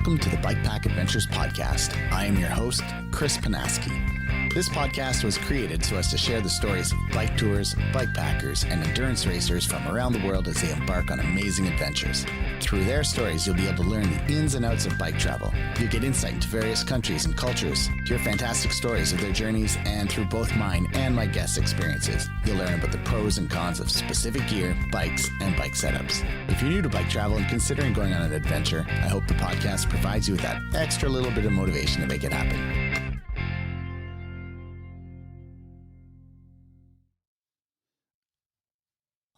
Welcome to the Bikepack Adventures podcast. I am your host, Chris Panaski. This podcast was created so as to share the stories of bike tours, bikepackers, and endurance racers from around the world as they embark on amazing adventures. Through their stories, you'll be able to learn the ins and outs of bike travel. You'll get insight into various countries and cultures, hear fantastic stories of their journeys, and through both mine and my guests' experiences, you'll learn about the pros and cons of specific gear, bikes, and bike setups. If you're new to bike travel and considering going on an adventure, I hope the podcast provides you with that extra little bit of motivation to make it happen.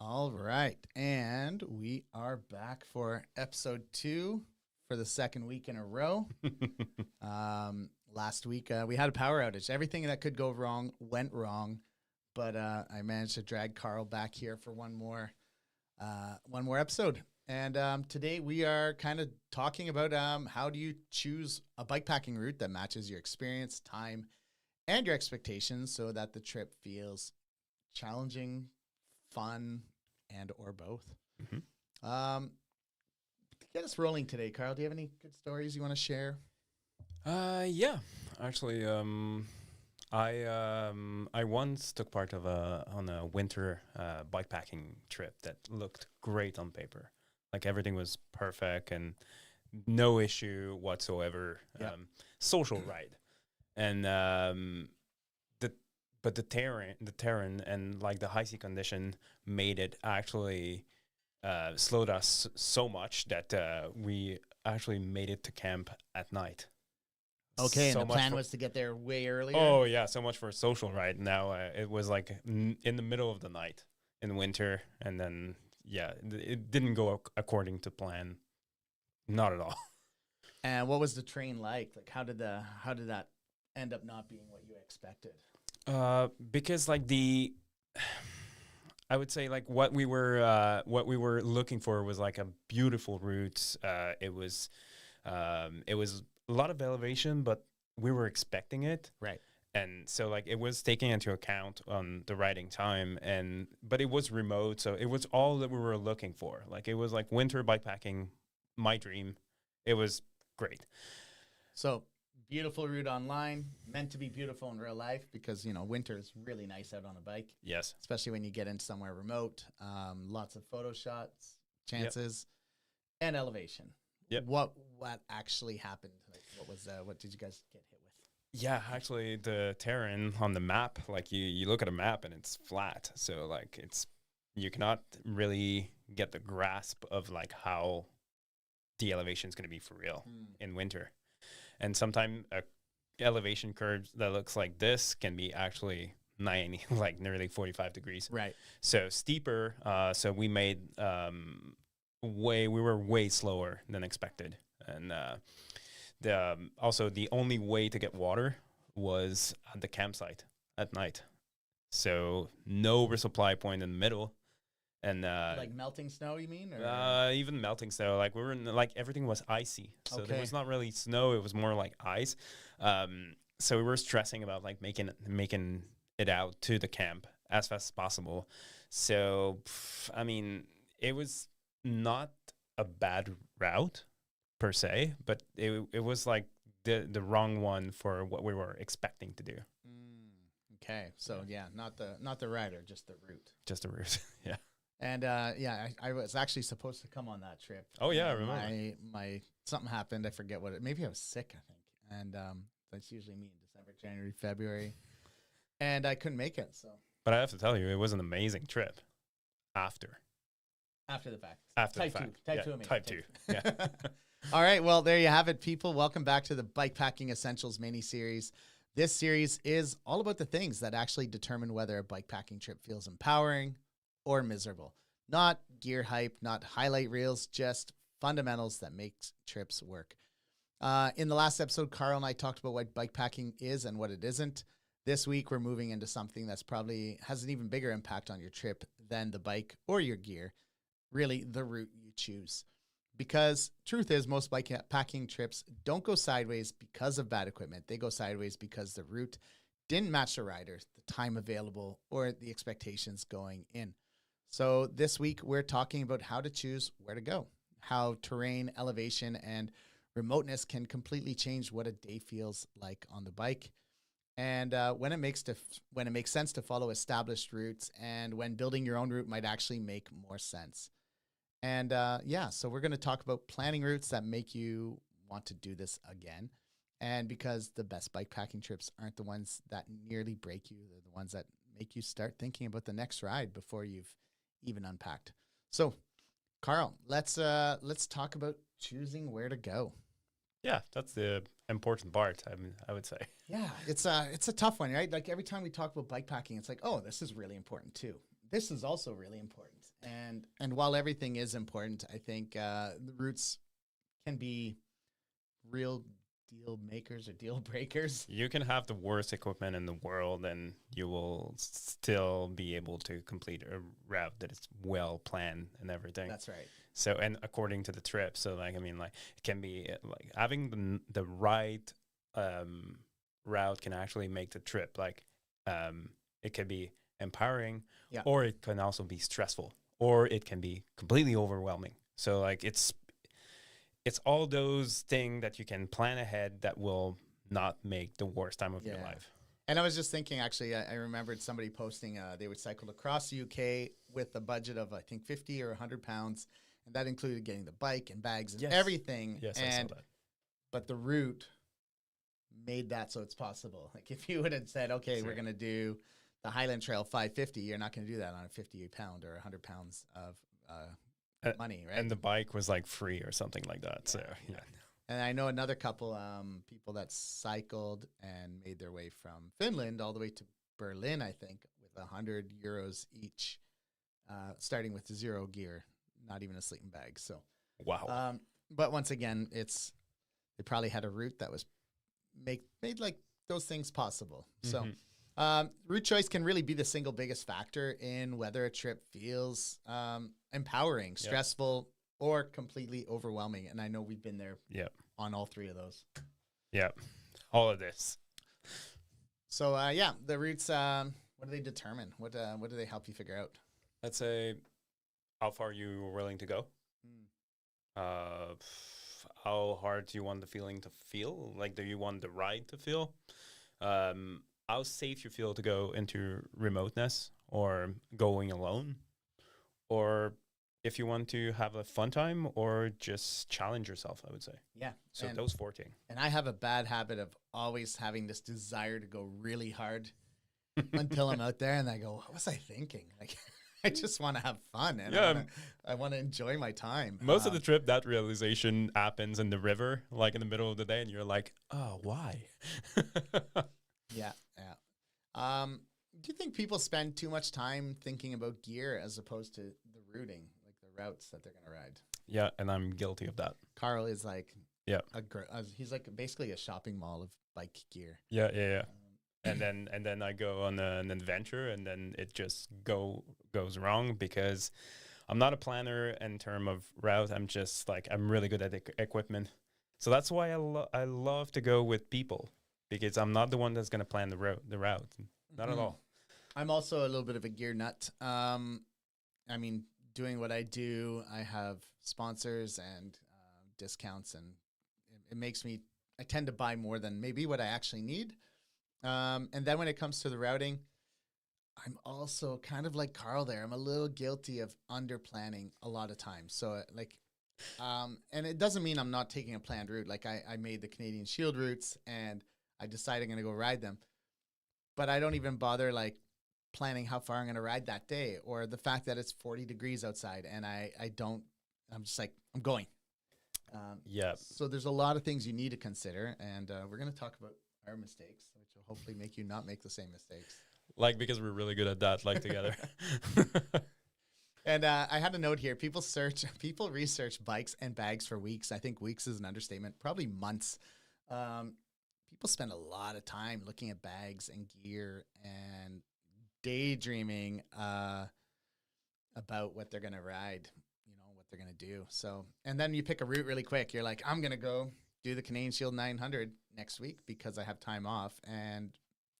All right, and we are back for episode 2 for the second week in a row. Last week we had a power outage. Everything that could go wrong went wrong, but I managed to drag Carl back here for one more episode. And today we are kind of talking about how do you choose a bikepacking route that matches your experience, time, and your expectations so that the trip feels challenging, fun, and or both. To get us rolling today, Carl, do you have any good stories you want to share? Yeah, actually, I once took part on a winter bikepacking trip that looked great on paper. Like everything was perfect and no issue whatsoever. Yep. Social ride, and the terrain and like the high sea condition made it actually slowed us so much that we actually made it to camp at night. Okay, So and the plan was to get there way earlier? Oh, yeah, so much for a social ride. Now it was like in the middle of the night in winter, and then, yeah, it didn't go according to plan. Not at all. And what was the train like? Like, how did that end up not being what you expected? Because like I would say like what we were looking for was like a beautiful route. It was a lot of elevation, but we were expecting it. Right. And so like it was taking into account on the riding time, but it was remote, so it was all that we were looking for. Like it was like winter bikepacking, my dream. It was great. So beautiful route online, meant to be beautiful in real life because, you know, winter is really nice out on a bike. Yes. Especially when you get into somewhere remote. Lots of photo shots, chances, and elevation. Yep. What actually happened? Like, what did you guys get hit with? Yeah, actually the terrain on the map, like you look at a map and it's flat. So like you cannot really get the grasp of like how the elevation is going to be for real in winter. And sometimes a elevation curve that looks like this can be actually 90, like nearly 45 degrees. Right. So steeper. So we made we were way slower than expected. And also the only way to get water was at the campsite at night. So no resupply point in the middle. And like melting snow, you mean? Or? Even melting snow. Like we were like everything was icy, so there was not really snow. It was more like ice. So we were stressing about like making it out to the camp as fast as possible. So I mean, it was not a bad route per se, but it was like the wrong one for what we were expecting to do. Okay, so yeah, not the rider, just the route. Just the route, yeah. And I was actually supposed to come on that trip. Oh yeah, I remember. My something happened. I forget what it. Maybe I was sick, I think. And that's usually me in December, January, February, and I couldn't make it. So. But I have to tell you, it was an amazing trip. After the fact. Type 2. Yeah. All right. Well, there you have it, people. Welcome back to the Bikepacking Essentials mini-series. This series is all about the things that actually determine whether a bikepacking trip feels empowering or miserable. Not gear hype, not highlight reels, just fundamentals that make trips work. In the last episode, Carl and I talked about what bikepacking is and what it isn't. This week, we're moving into something that's probably has an even bigger impact on your trip than the bike or your gear. Really, the route you choose. Because truth is, most bikepacking trips don't go sideways because of bad equipment. They go sideways because the route didn't match the rider, the time available, or the expectations going in. So this week, we're talking about how to choose where to go, how terrain, elevation, and remoteness can completely change what a day feels like on the bike. And when it makes sense to follow established routes, and when building your own route might actually make more sense. And so we're going to talk about planning routes that make you want to do this again. And because the best bike packing trips aren't the ones that nearly break you, they're the ones that make you start thinking about the next ride before you've even unpacked. So, Carl, let's talk about choosing where to go. Yeah, that's the important part. I would say. Yeah, it's a tough one, right? Like every time we talk about bike packing, it's like, oh, this is really important too. This is also really important. And while everything is important, I think the routes can be real deal makers or deal breakers. You can have the worst equipment in the world and you will still be able to complete a route that is well planned and everything. That's right. So, and according to the trip, so like, I mean, like it can be like having the right route can actually make the trip like it can be empowering, or it can also be stressful, or it can be completely overwhelming. So like it's all those things that you can plan ahead that will not make the worst time of your life. And I was just thinking, actually, I remembered somebody posting they would cycle across the UK with a budget of, I think, 50 or 100 pounds. And that included getting the bike and bags and everything. Yes, and, I saw that. But the route made that so it's possible. Like if you would have said, okay, we're going to do the Highland Trail 550, you're not going to do that on a 58 pound or 100 pounds of money, right? And the bike was like free or something like that. Yeah, so, yeah. And I know another couple people that cycled and made their way from Finland all the way to Berlin, I think, with €100 each, starting with 0 gear, not even a sleeping bag. So, wow. But once again, they probably had a route that was made like those things possible. Mm-hmm. So, route choice can really be the single biggest factor in whether a trip feels empowering, stressful, or completely overwhelming. And I know we've been there on all three of those. Yeah, all of this. So, the routes, what do they determine? What do they help you figure out? Let's say how far you were willing to go. How hard do you want the feeling to feel? Like, do you want the ride to feel? How safe you feel to go into remoteness or going alone? Or if you want to have a fun time or just challenge yourself, I would say. Yeah. So those 14. And I have a bad habit of always having this desire to go really hard until I'm out there and I go, what was I thinking? Like, I just want to have fun and I want to enjoy my time. Most of the trip, that realization happens in the river, like in the middle of the day, and you're like, oh, why? Yeah. Do you think people spend too much time thinking about gear as opposed to the routing, like the routes that they're going to ride? Yeah, and I'm guilty of that. Carl is like, he's like basically a shopping mall of bike gear. Yeah. And then I go on an adventure, and then it just goes wrong because I'm not a planner in terms of route. I'm just like, I'm really good at equipment. So that's why I love to go with people, because I'm not the one that's going to plan the route. Not at all. I'm also a little bit of a gear nut. I mean, doing what I do, I have sponsors and discounts, and it makes me, I tend to buy more than maybe what I actually need. And then when it comes to the routing, I'm also kind of like Carl there. I'm a little guilty of under planning a lot of times. So and it doesn't mean I'm not taking a planned route. Like I made the Canadian Shield routes and I decided I'm going to go ride them, but I don't even bother like planning how far I'm going to ride that day, or the fact that it's 40 degrees outside and I'm just like, I'm going. So there's a lot of things you need to consider, and we're going to talk about our mistakes, which will hopefully make you not make the same mistakes. Like, because we're really good at that, like together. And I had a note here. People research bikes and bags for weeks. I think weeks is an understatement, probably months. People spend a lot of time looking at bags and gear and daydreaming about what they're going to ride, what they're going to do. So, and then you pick a route really quick. You're like, I'm going to go do the Canadian Shield 900 next week because I have time off and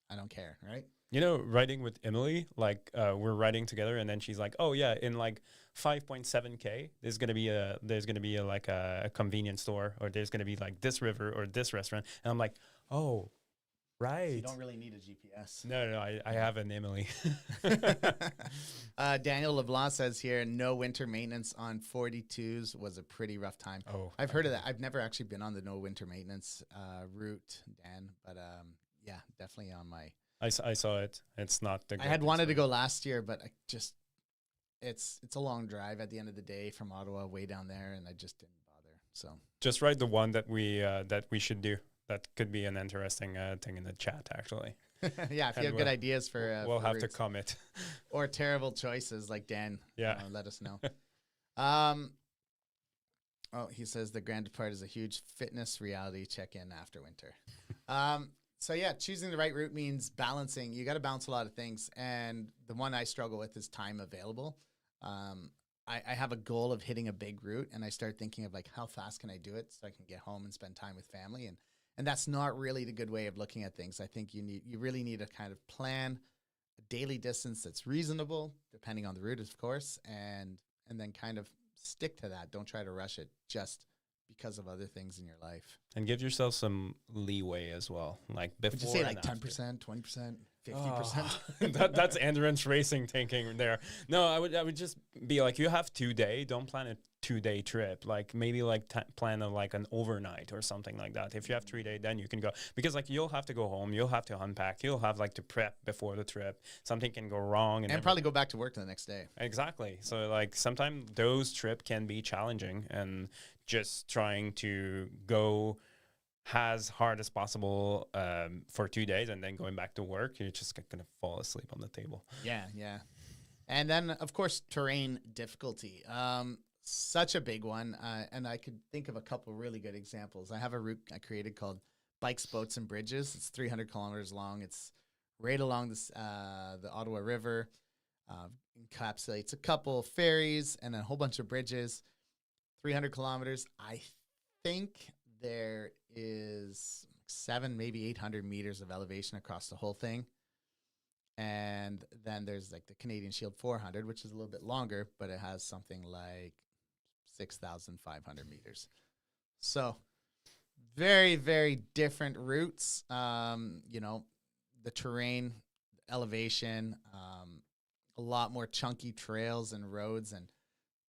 I don't care, right? You know, riding with Emily, like we're riding together, and then she's like, "Oh yeah, in like 5.7K, there's gonna be like a convenience store, or there's gonna be like this river or this restaurant," and I'm like, "Oh, So you right." don't really need a GPS. No, I have an Emily. Daniel LeBlanc says here, no winter maintenance on 42s was a pretty rough time. Oh, I've heard of that. I've never actually been on the no winter maintenance route, Dan, but yeah, definitely on my. I saw it. It's not the. I had wanted to go last year, but I just it's a long drive at the end of the day from Ottawa way down there, and I just didn't bother. So just write the one that we should do. That could be an interesting thing in the chat, actually. Yeah, if you And have good ideas for we'll for have to routes comment. or terrible choices like Dan, Yeah. let us know. Oh, he says the grand depart is a huge fitness reality check-in after winter. So yeah, choosing the right route means balancing. You got to balance a lot of things, and the one I struggle with is time available. I have a goal of hitting a big route, and I start thinking of like how fast can I do it so I can get home and spend time with family, and that's not really the good way of looking at things. I think you really need to kind of plan a daily distance that's reasonable, depending on the route, of course, and then kind of stick to that. Don't try to rush it just because of other things in your life. And give yourself some leeway as well. Like before. Would you say like and after. 10%, 20%, 50%? That's endurance racing thinking there. No, I would just be like, you have 2 day. Don't plan a 2 day trip. Like maybe like plan a, like an overnight or something like that. If you have 3 day, then you can go, because like you'll have to go home. You'll have to unpack. You'll have like to prep before the trip. Something can go wrong, and probably go back to work the next day. Exactly. So like sometimes those trip can be challenging, and just trying to go as hard as possible for 2 days and then going back to work, you're just going to fall asleep on the table. Yeah, yeah. And then, of course, terrain difficulty. Such a big one. And I could think of a couple really good examples. I have a route I created called Bikes, Boats, and Bridges. It's 300 kilometers long. It's right along this, the Ottawa River. Encapsulates a couple ferries and a whole bunch of bridges. 300 kilometers. I think there is 7, maybe 800 meters of elevation across the whole thing. And then there's like the Canadian Shield 400, which is a little bit longer, but it has something like 6,500 meters. So very, very different routes. You know, the terrain, elevation, a lot more chunky trails and roads and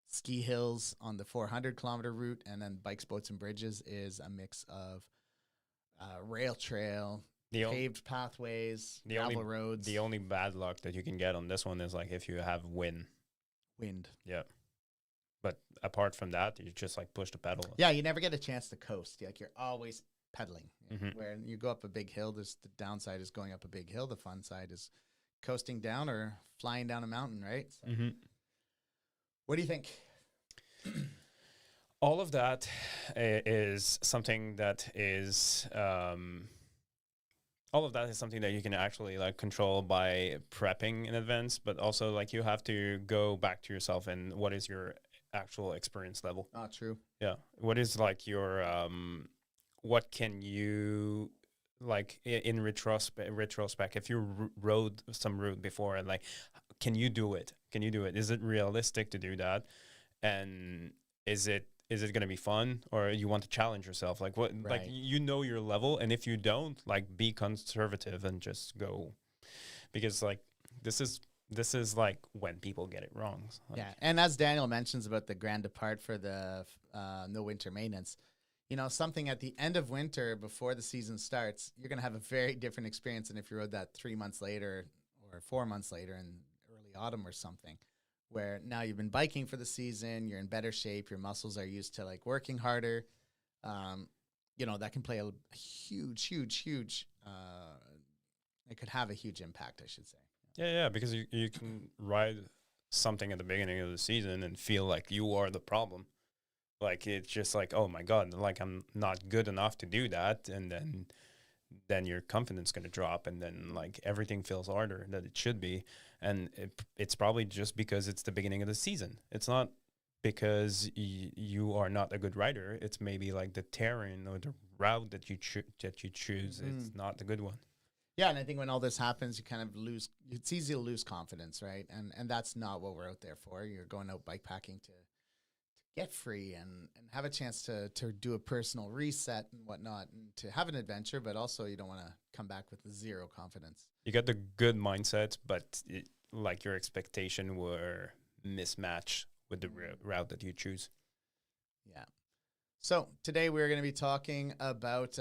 ski hills on the 400-kilometer route, and then Bikes, Boats, and Bridges is a mix of rail trail, paved pathways, gravel roads. The only bad luck that you can get on this one is like if you have wind. Yeah. But apart from that, you just like push the pedal. Yeah, you never get a chance to coast. Like you're always pedaling. Where you go up a big hill, the downside is going up a big hill. The fun side is coasting down or flying down a mountain, right? So what do you think? All of that is something that is all of that is something that you can actually like control by prepping in advance, but also like you have to go back to yourself and what is your actual experience level. Oh, true. Yeah. What is like your what can you like in retrospect if you rode some route before, and like can you do it? Is it realistic to do that? And is it going to be fun, or you want to challenge yourself? Like what, right. Like you know your level, and if you don't, like be conservative and just go, because like this is like when people get it wrong. Like, yeah, and as Daniel mentions about the grand depart for the no winter maintenance, you know, something at the end of winter before the season starts, you're going to have a very different experience than if you rode that 3 months later or 4 months later in early autumn or something, where now you've been biking for the season, you're in better shape, your muscles are used to like working harder. You know, that can play a huge, it could have a huge impact, I should say. Yeah, because you can ride something at the beginning of the season and feel like you are the problem. Like it's just like, oh my God, like I'm not good enough to do that, and then your confidence going to drop, and then like everything feels harder than it should be. And it's probably just because it's the beginning of the season. It's not because you are not a good rider. It's maybe like the terrain or the route that you choose is not the good one. Yeah, and I think when all this happens, you kind of lose. It's easy to lose confidence, right? And that's not what we're out there for. You're going out bikepacking to get free and have a chance to do a personal reset and whatnot, and to have an adventure. But also, you don't want to come back with zero confidence. You got the good mindset, but like your expectation were mismatched with the route that you choose. Yeah. So today we're going to be talking about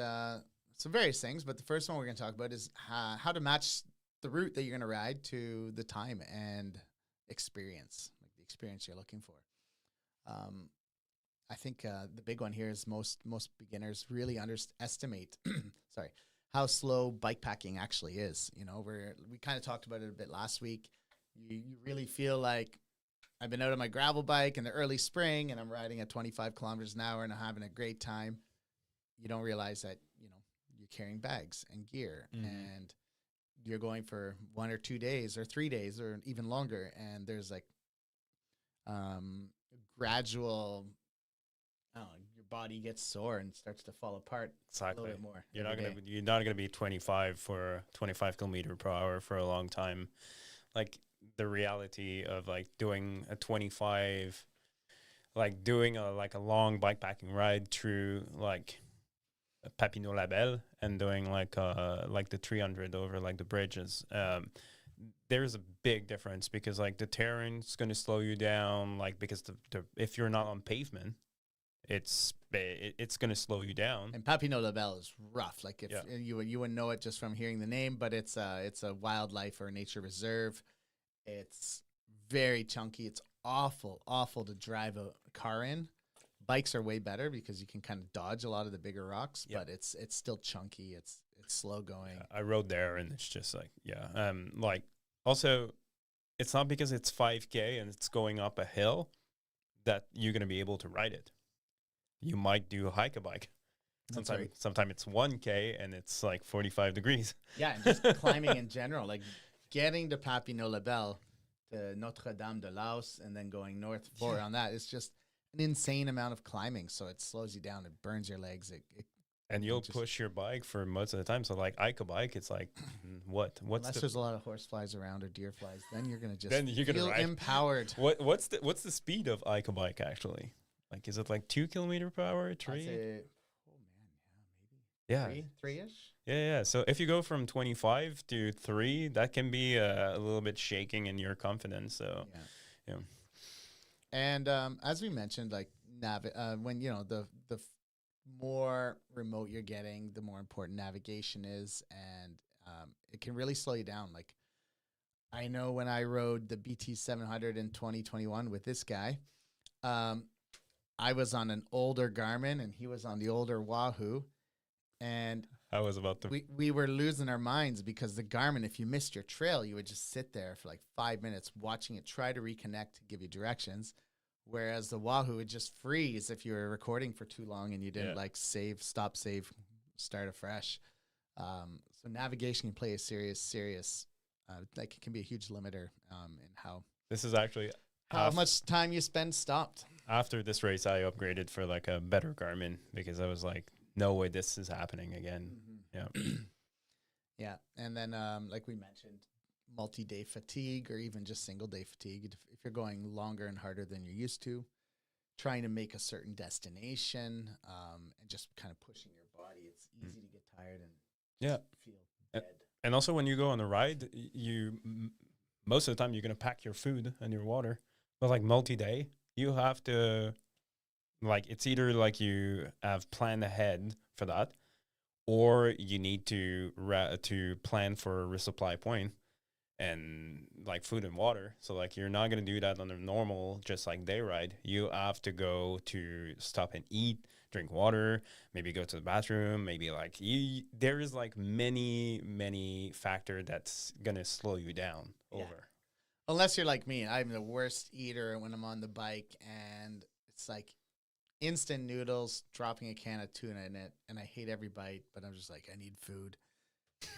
some various things, but the first one we're going to talk about is how to match the route that you're going to ride to the time and experience, like the experience you're looking for. I think the big one here is most beginners really underestimate, sorry, how slow bikepacking actually is. You know, we kind of talked about it a bit last week. You really feel like I've been out on my gravel bike in the early spring and I'm riding at 25 kilometers an hour and I'm having a great time. You don't realize that, you know, you're carrying bags and gear and you're going for 1 or 2 days or 3 days or even longer. And there's like gradual, your body gets sore and starts to fall apart a little bit more. You're not gonna be 25 kilometer per hour for a long time. Like the reality of like doing a 25, like doing a long bikepacking ride through like Papineau Labelle and doing like the 300 over like the bridges. There's a big difference because like the terrain's going to slow you down, like because if you're not on pavement, it's going to slow you down. And Papineau Labelle is rough. Like if you wouldn't know it just from hearing the name, but it's a wildlife or a nature reserve. It's very chunky. It's awful to drive a car in. Bikes are way better because you can kind of dodge a lot of the bigger rocks, but it's still chunky. It's slow going. I rode there and it's just like, like also it's not because it's 5K and it's going up a hill that you're going to be able to ride it. You might do hike a bike. Sometimes it's 1K and it's like 45 degrees. Yeah, and just climbing in general, like getting to Papineau Labelle to Notre Dame de Laos and then going north forward on that, it's just an insane amount of climbing. So it slows you down. It burns your legs. And you'll push your bike for most of the time. So like hike a bike, it's like unless there's a lot of horse flies around or deer flies, then you're gonna just feel empowered. What's the speed of hike a bike actually? Like is it like 2 kilometer per hour, 3? Maybe 3-ish. Yeah. So if you go from 25 to 3, that can be a little bit shaking in your confidence. So yeah. And as we mentioned, like when you know the more remote you're getting, the more important navigation is, and it can really slow you down. Like I know when I rode the BT 700 in 2021 with this guy, I was on an older Garmin and he was on the older Wahoo, and I was about to. We were losing our minds because the Garmin, if you missed your trail, you would just sit there for like 5 minutes watching it try to reconnect to give you directions. Whereas the Wahoo would just freeze if you were recording for too long and you didn't like stop, start afresh. So navigation can play a serious, like it can be a huge limiter in how. This is actually how much time you spend stopped. After this race, I upgraded for like a better Garmin because I was like, no way this is happening again. Yeah. Yeah. And then, like we mentioned, multi-day fatigue or even just single-day fatigue. If you're going longer and harder than you're used to, trying to make a certain destination and just kind of pushing your body, it's easy to get tired and feel dead. And also when you go on a ride, most of the time you're going to pack your food and your water. But like multi-day, you have to, like, it's either like you have planned ahead for that, or you need to plan for a resupply point and like food and water. So like you're not going to do that on a normal, just like day ride. You have to go to stop and eat, drink water, maybe go to the bathroom, maybe like there is like many factor that's going to slow you down over. Unless you're like me, I'm the worst eater when I'm on the bike, and it's like instant noodles, dropping a can of tuna in it, and I hate every bite, but I'm just like, I need food.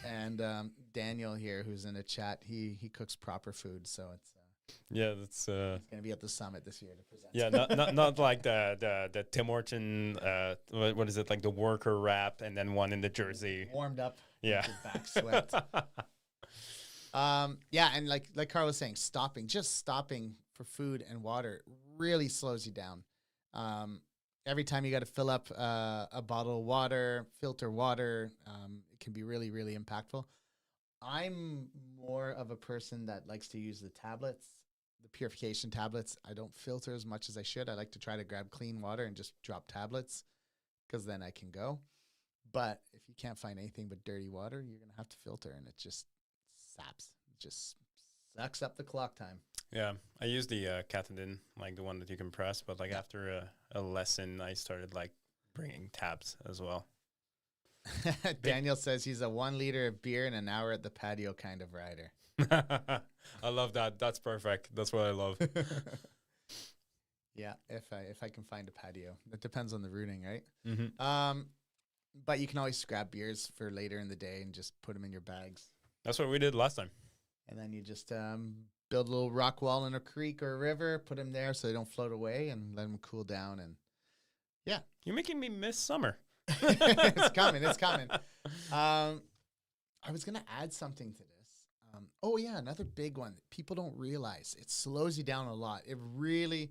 And Daniel here, who's in the chat, he cooks proper food, so Yeah, that's He's going to be at the summit this year to present. yeah, not like the Tim Horton what is it, like the worker wrap and then one in the jersey. Warmed up. Yeah. Your back sweat. Yeah, and like Carl was saying, just stopping for food and water really slows you down. Every time you got to fill up a bottle of water, filter water, it can be really, really impactful. I'm more of a person that likes to use the tablets, the purification tablets. I don't filter as much as I should. I like to try to grab clean water and just drop tablets because then I can go. But if you can't find anything but dirty water, you're going to have to filter, and it just saps. It just sucks up the clock time. Yeah, I use the Cathodin, like the one that you can press, but like after a lesson, I started like bringing tabs as well. Daniel says he's a 1 liter of beer in an hour at the patio kind of rider. I love that. That's perfect. That's what I love. Yeah, if I can find a patio. It depends on the routing, right? Mm-hmm. But you can always grab beers for later in the day and just put them in your bags. That's what we did last time. And then you just build a little rock wall in a creek or a river, put them there so they don't float away, and let them cool down. And yeah. You're making me miss summer. It's coming. It's coming. I was going to add something to this. Oh, yeah, another big one that people don't realize. It slows you down a lot. It really,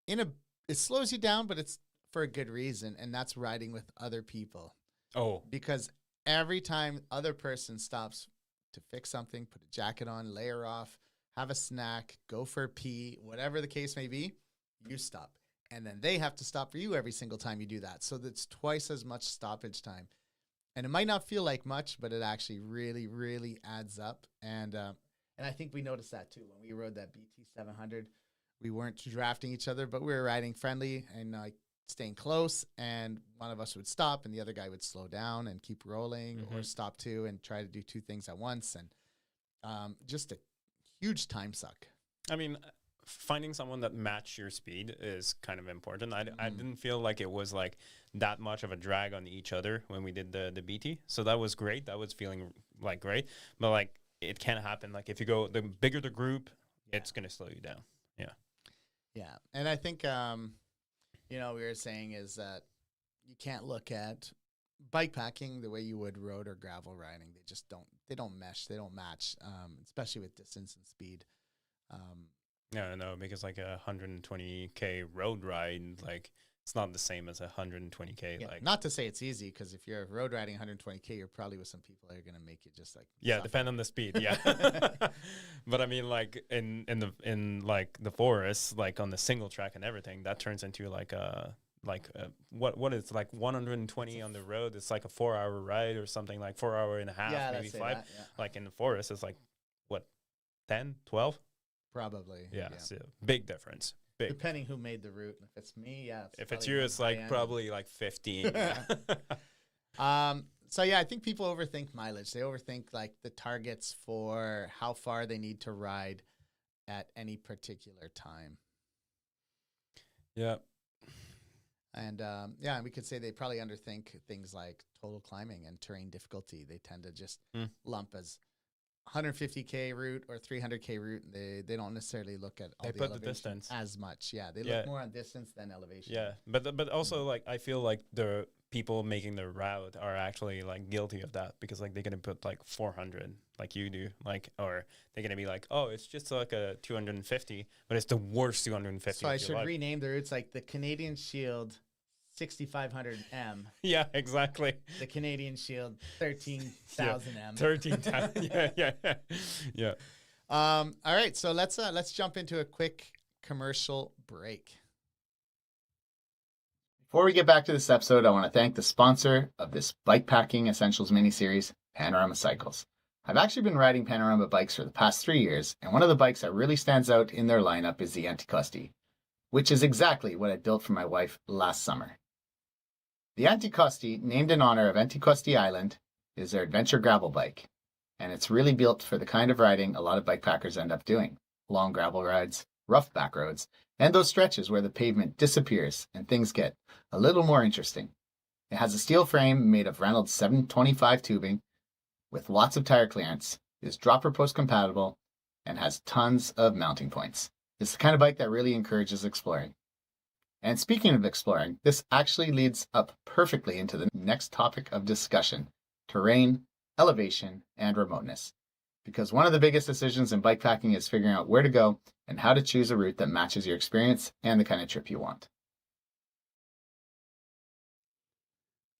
it slows you down, but it's for a good reason, and that's riding with other people. Oh. Because every time other person stops to fix something, put a jacket on, layer off, have a snack, go for a pee, whatever the case may be, you stop. And then they have to stop for you every single time you do that. So that's twice as much stoppage time. And it might not feel like much, but it actually really, really adds up. And I think we noticed that too. When we rode that BT 700, we weren't drafting each other, but we were riding friendly and staying close. And one of us would stop and the other guy would slow down and keep rolling, or stop too and try to do 2 things at once. And just a huge time suck. I mean, finding someone that match your speed is kind of important. I didn't feel like it was like that much of a drag on each other when we did the BT. So that was great. That was feeling like great. But like it can happen. Like if you go, the bigger the group, it's going to slow you down. Yeah. Yeah. And I think, we were saying is that you can't look at bikepacking the way you would road or gravel riding. They don't mesh. They don't match, especially with distance and speed. No, because like a 120K road ride, like it's not the same as a 120K. Yeah, like not to say it's easy, because if you're road riding 120K, you're probably with some people that are going to make you just like depend on the speed. Yeah. But I mean, like in like the forest, like on the single track and everything, that turns into like what is like 120 on the road. It's like a 4-hour ride or something, like 4 hour and a half, maybe 5. That, yeah. Like in the forest, it's like what, 10, 12? Probably. Yeah. So big difference. Big. Depending who made the route. If it's me, yeah. If it's you, it's like probably like 15. So yeah, I think people overthink mileage. They overthink like the targets for how far they need to ride at any particular time. Yeah. And and we could say they probably underthink things like total climbing and terrain difficulty. They tend to just lump as 150K route or 300K route. They don't necessarily look at all the distance as much. Yeah, they look more on distance than elevation. Yeah, but also like I feel like the people making the route are actually like guilty of that, because like they're gonna put like 400 like you do, like, or they're gonna be like, oh, it's just like a 250, but it's the worst 250. So I should rename the routes like the Canadian Shield 6500M. Yeah, exactly. The Canadian Shield 13,000M. 13,000. Yeah. All right, so let's jump into a quick commercial break. Before we get back to this episode, I want to thank the sponsor of this Bikepacking Essentials mini-series, Panorama Cycles. I've actually been riding Panorama bikes for the past 3 years, and one of the bikes that really stands out in their lineup is the Anticosti, which is exactly what I built for my wife last summer. The Anticosti, named in honor of Anticosti Island, is their adventure gravel bike, and it's really built for the kind of riding a lot of bikepackers end up doing: long gravel rides, rough back roads, and those stretches where the pavement disappears and things get a little more interesting. It has a steel frame made of Reynolds 725 tubing with lots of tire clearance, is dropper post compatible, and has tons of mounting points. It's the kind of bike that really encourages exploring. And speaking of exploring, this actually leads up perfectly into the next topic of discussion: terrain, elevation, and remoteness. Because one of the biggest decisions in bikepacking is figuring out where to go and how to choose a route that matches your experience and the kind of trip you want.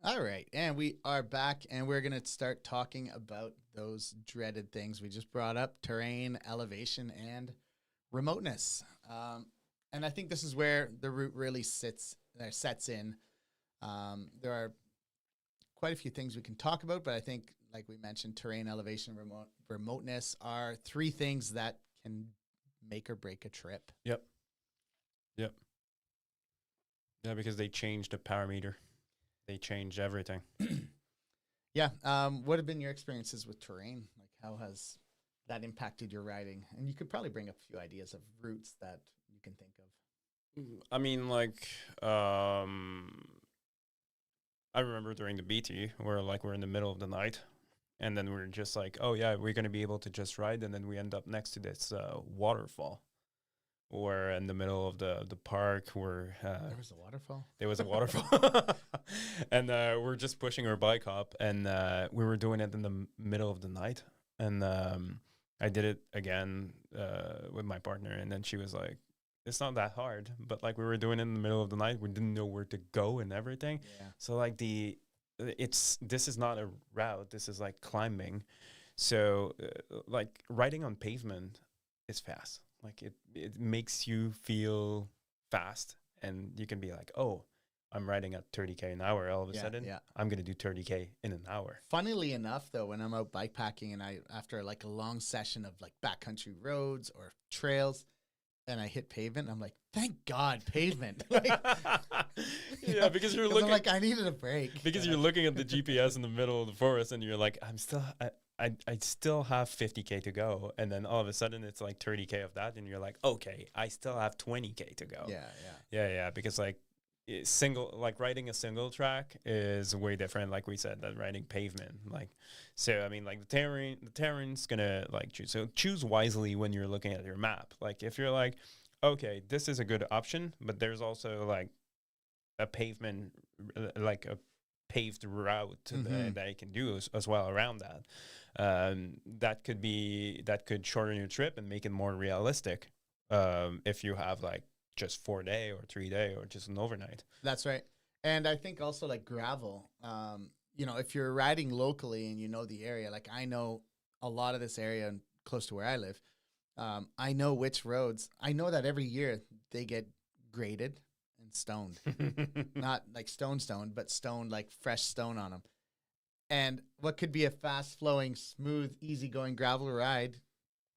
All right, and we are back, and we're going to start talking about those dreaded things we just brought up: terrain, elevation, and remoteness. And I think this is where the route really sets in. There are quite a few things we can talk about, but I think, like we mentioned, terrain, elevation, remoteness are three things that can make or break a trip. Yep. Yep. Yeah, because they changed the parameter. They changed everything. Yeah. What have been your experiences with terrain? Like, how has that impacted your riding? And you could probably bring up a few ideas of routes that you can think of. I mean, like, I remember during the BT where like we're in the middle of the night, and then we're just like, oh yeah, we're gonna be able to just ride, and then we end up next to this waterfall, or in the middle of the park where There was a waterfall. there was a waterfall, and we're just pushing our bike up, and we were doing it in the middle of the night, and I did it again with my partner, and then she was like, it's not that hard, but like we were doing it in the middle of the night, we didn't know where to go and everything. Yeah. So like this is not a route, this is like climbing. So like riding on pavement is fast. Like it makes you feel fast, and you can be like, oh, I'm riding at 30K an hour. All of a sudden, I'm going to do 30K in an hour. Funnily enough, though, when I'm out bikepacking and after like a long session of like backcountry roads or trails, and I hit pavement, I'm like, thank God, pavement. Yeah, because you're looking. I'm like, I needed a break. Because you're looking at the GPS in the middle of the forest, and you're like, I still have 50K to go, and then all of a sudden it's like 30K of that, and you're like, okay, I still have 20K to go. Yeah. Because like riding a single track is way different, like we said, than riding pavement. Like, so I mean, like the terrain's gonna like choose wisely when you're looking at your map. Like if you're like, okay, this is a good option, but there's also like a pavement, like a paved route that you can do as well around that. That could shorten your trip and make it more realistic. If you have like just 4 day or 3 day or just an overnight. That's right. And I think also like gravel, if you're riding locally and you know the area, like I know a lot of this area and close to where I live, I know which roads. I know that every year they get graded and stoned. Not like stone, but stone, like fresh stone on them. And what could be a fast-flowing, smooth, easygoing gravel ride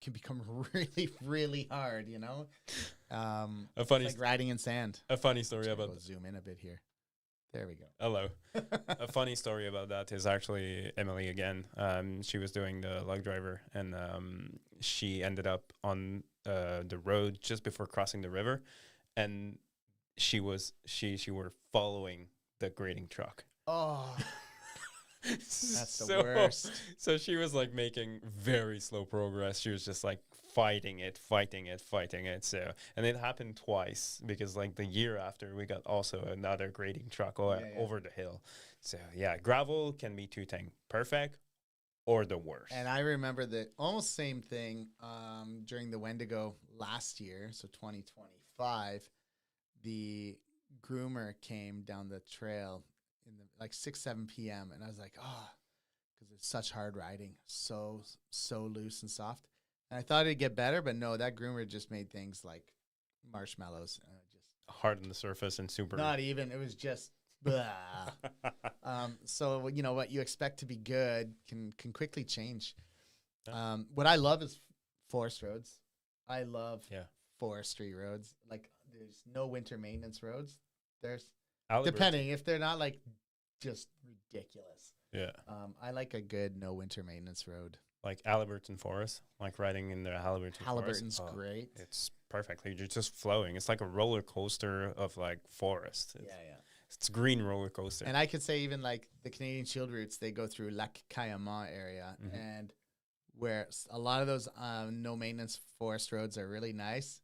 can become really, really hard, like riding in sand. A funny story about that. Zoom in a bit here. There we go. Hello. A funny story about that is actually Emily again. She was doing the lug driver, and she ended up on the road just before crossing the river, and she were following the grading truck. Oh. That's the worst. So she was like making very slow progress. She was just like fighting it. So, and it happened twice because like the year after we got also another grading truck over the hill. So yeah, gravel can be two things: perfect or the worst. And I remember the almost same thing during the Wendigo last year, so 2025. The groomer came down the trail in the, like 6-7 p.m. and I was like, because it's such hard riding, so loose and soft. And I thought it'd get better, but no, that groomer just made things like marshmallows. Just hard on the surface and super. Not even. It was just. So what you expect to be good can quickly change. What I love is forest roads. I love forestry roads. Like there's no winter maintenance roads. There's depending if they're not like just ridiculous. Yeah. I like a good no winter maintenance road. Like Halliburton Forest, like riding in the Halliburton's forest. great. It's perfect. Like, you're just flowing. It's like a roller coaster of like forest. It's green roller coaster. And I could say even like the Canadian Shield routes, they go through Lac Cayama area, and where a lot of those no maintenance forest roads are really nice.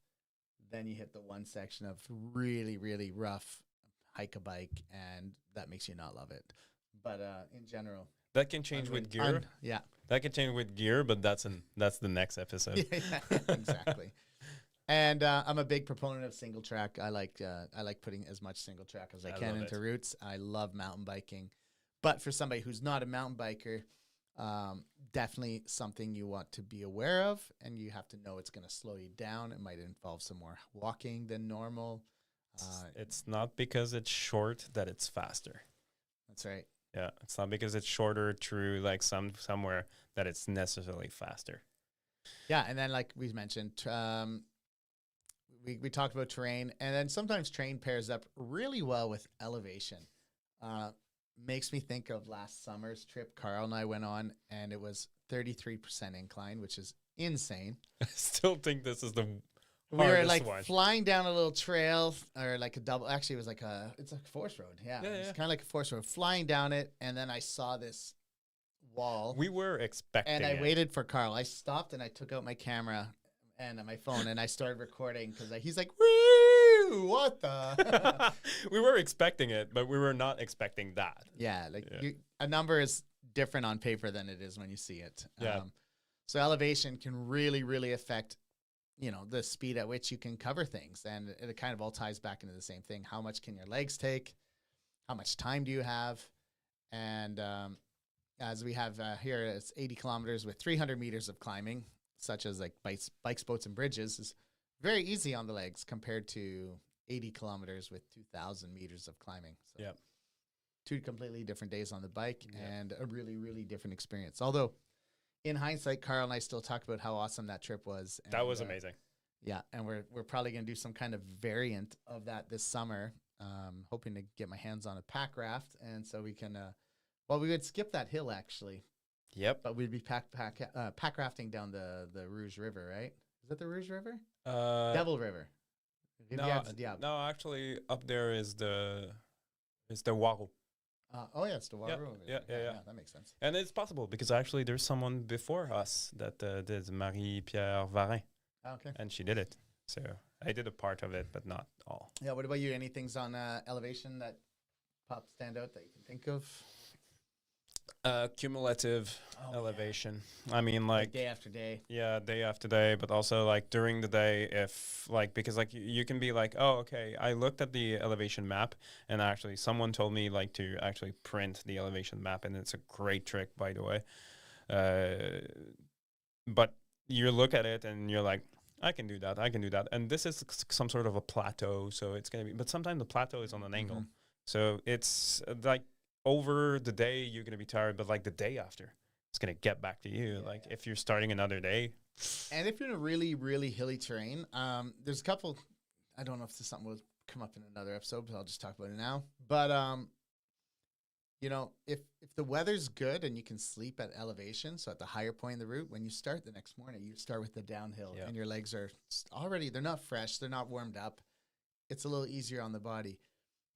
Then you hit the one section of really, really rough hike a bike, and that makes you not love it. But in general, That can change with gear. Yeah, that can change with gear, but that's the next episode. yeah, exactly. And I'm a big proponent of single track. I like putting as much single track as I can into routes. I love mountain biking, but for somebody who's not a mountain biker, definitely something you want to be aware of, and you have to know it's going to slow you down. It might involve some more walking than normal. It's not because it's short that it's faster. That's right. Yeah, it's not because it's shorter through like somewhere that it's necessarily faster. Yeah, and then like we mentioned, we talked about terrain, and then sometimes terrain pairs up really well with elevation. Makes me think of last summer's trip Carl and I went on, and it was 33% incline, which is insane. I still think this is the we were like one. Flying down a little trail, or like a double. Actually, it was like it's like a forest road. Yeah, it's kind of like a forest road. Flying down it, and then I saw this wall. We were expecting, and I waited for Carl. I stopped and I took out my camera and my phone, and I started recording because he's like, "Woo! What the?" We were expecting it, but we were not expecting that. Yeah, like a number is different on paper than it is when you see it. Yeah. So elevation can really, really affect, the speed at which you can cover things. And it kind of all ties back into the same thing. How much can your legs take? How much time do you have? And as we have here, it's 80 kilometers with 300 meters of climbing, such as like bikes, boats, and bridges, is very easy on the legs compared to 80 kilometers with 2,000 meters of climbing. So yeah. 2 completely different days on the bike and a really, really different experience. Although in hindsight, Carl and I still talk about how awesome that trip was. And, that was amazing. Yeah, and we're probably going to do some kind of variant of that this summer. Hoping to get my hands on a pack raft, and so we can. We would skip that hill actually. Yep. But we'd be pack rafting down the Rouge River, right? Is that the Rouge River? Devil River. No, actually, up there is the Waro. It's the Waro. Yeah. That makes sense. And it's possible because actually there's someone before us that did Marie-Pierre Varin. Okay. And she did it. So I did a part of it, but not all. Yeah. What about you? Any things on elevation that stand out that you can think of? Cumulative elevation. I mean, like day after day. Yeah, day after day, but also like during the day, because like you can be like, oh, okay, I looked at the elevation map, and actually someone told me like to actually print the elevation map, and it's a great trick, by the way. But you look at it and you're like, I can do that, and this is some sort of a plateau, so it's gonna be. But sometimes the plateau is on an angle, so it's like. Over the day, you're going to be tired, but like the day after, it's going to get back to you. Yeah. Like if you're starting another day. And if you're in a really, really hilly terrain, there's a couple, I don't know if this is something will come up in another episode, but I'll just talk about it now. But, if the weather's good and you can sleep at elevation, so at the higher point of the route, when you start the next morning, you start with the downhill and your legs are already, they're not fresh, they're not warmed up. It's a little easier on the body.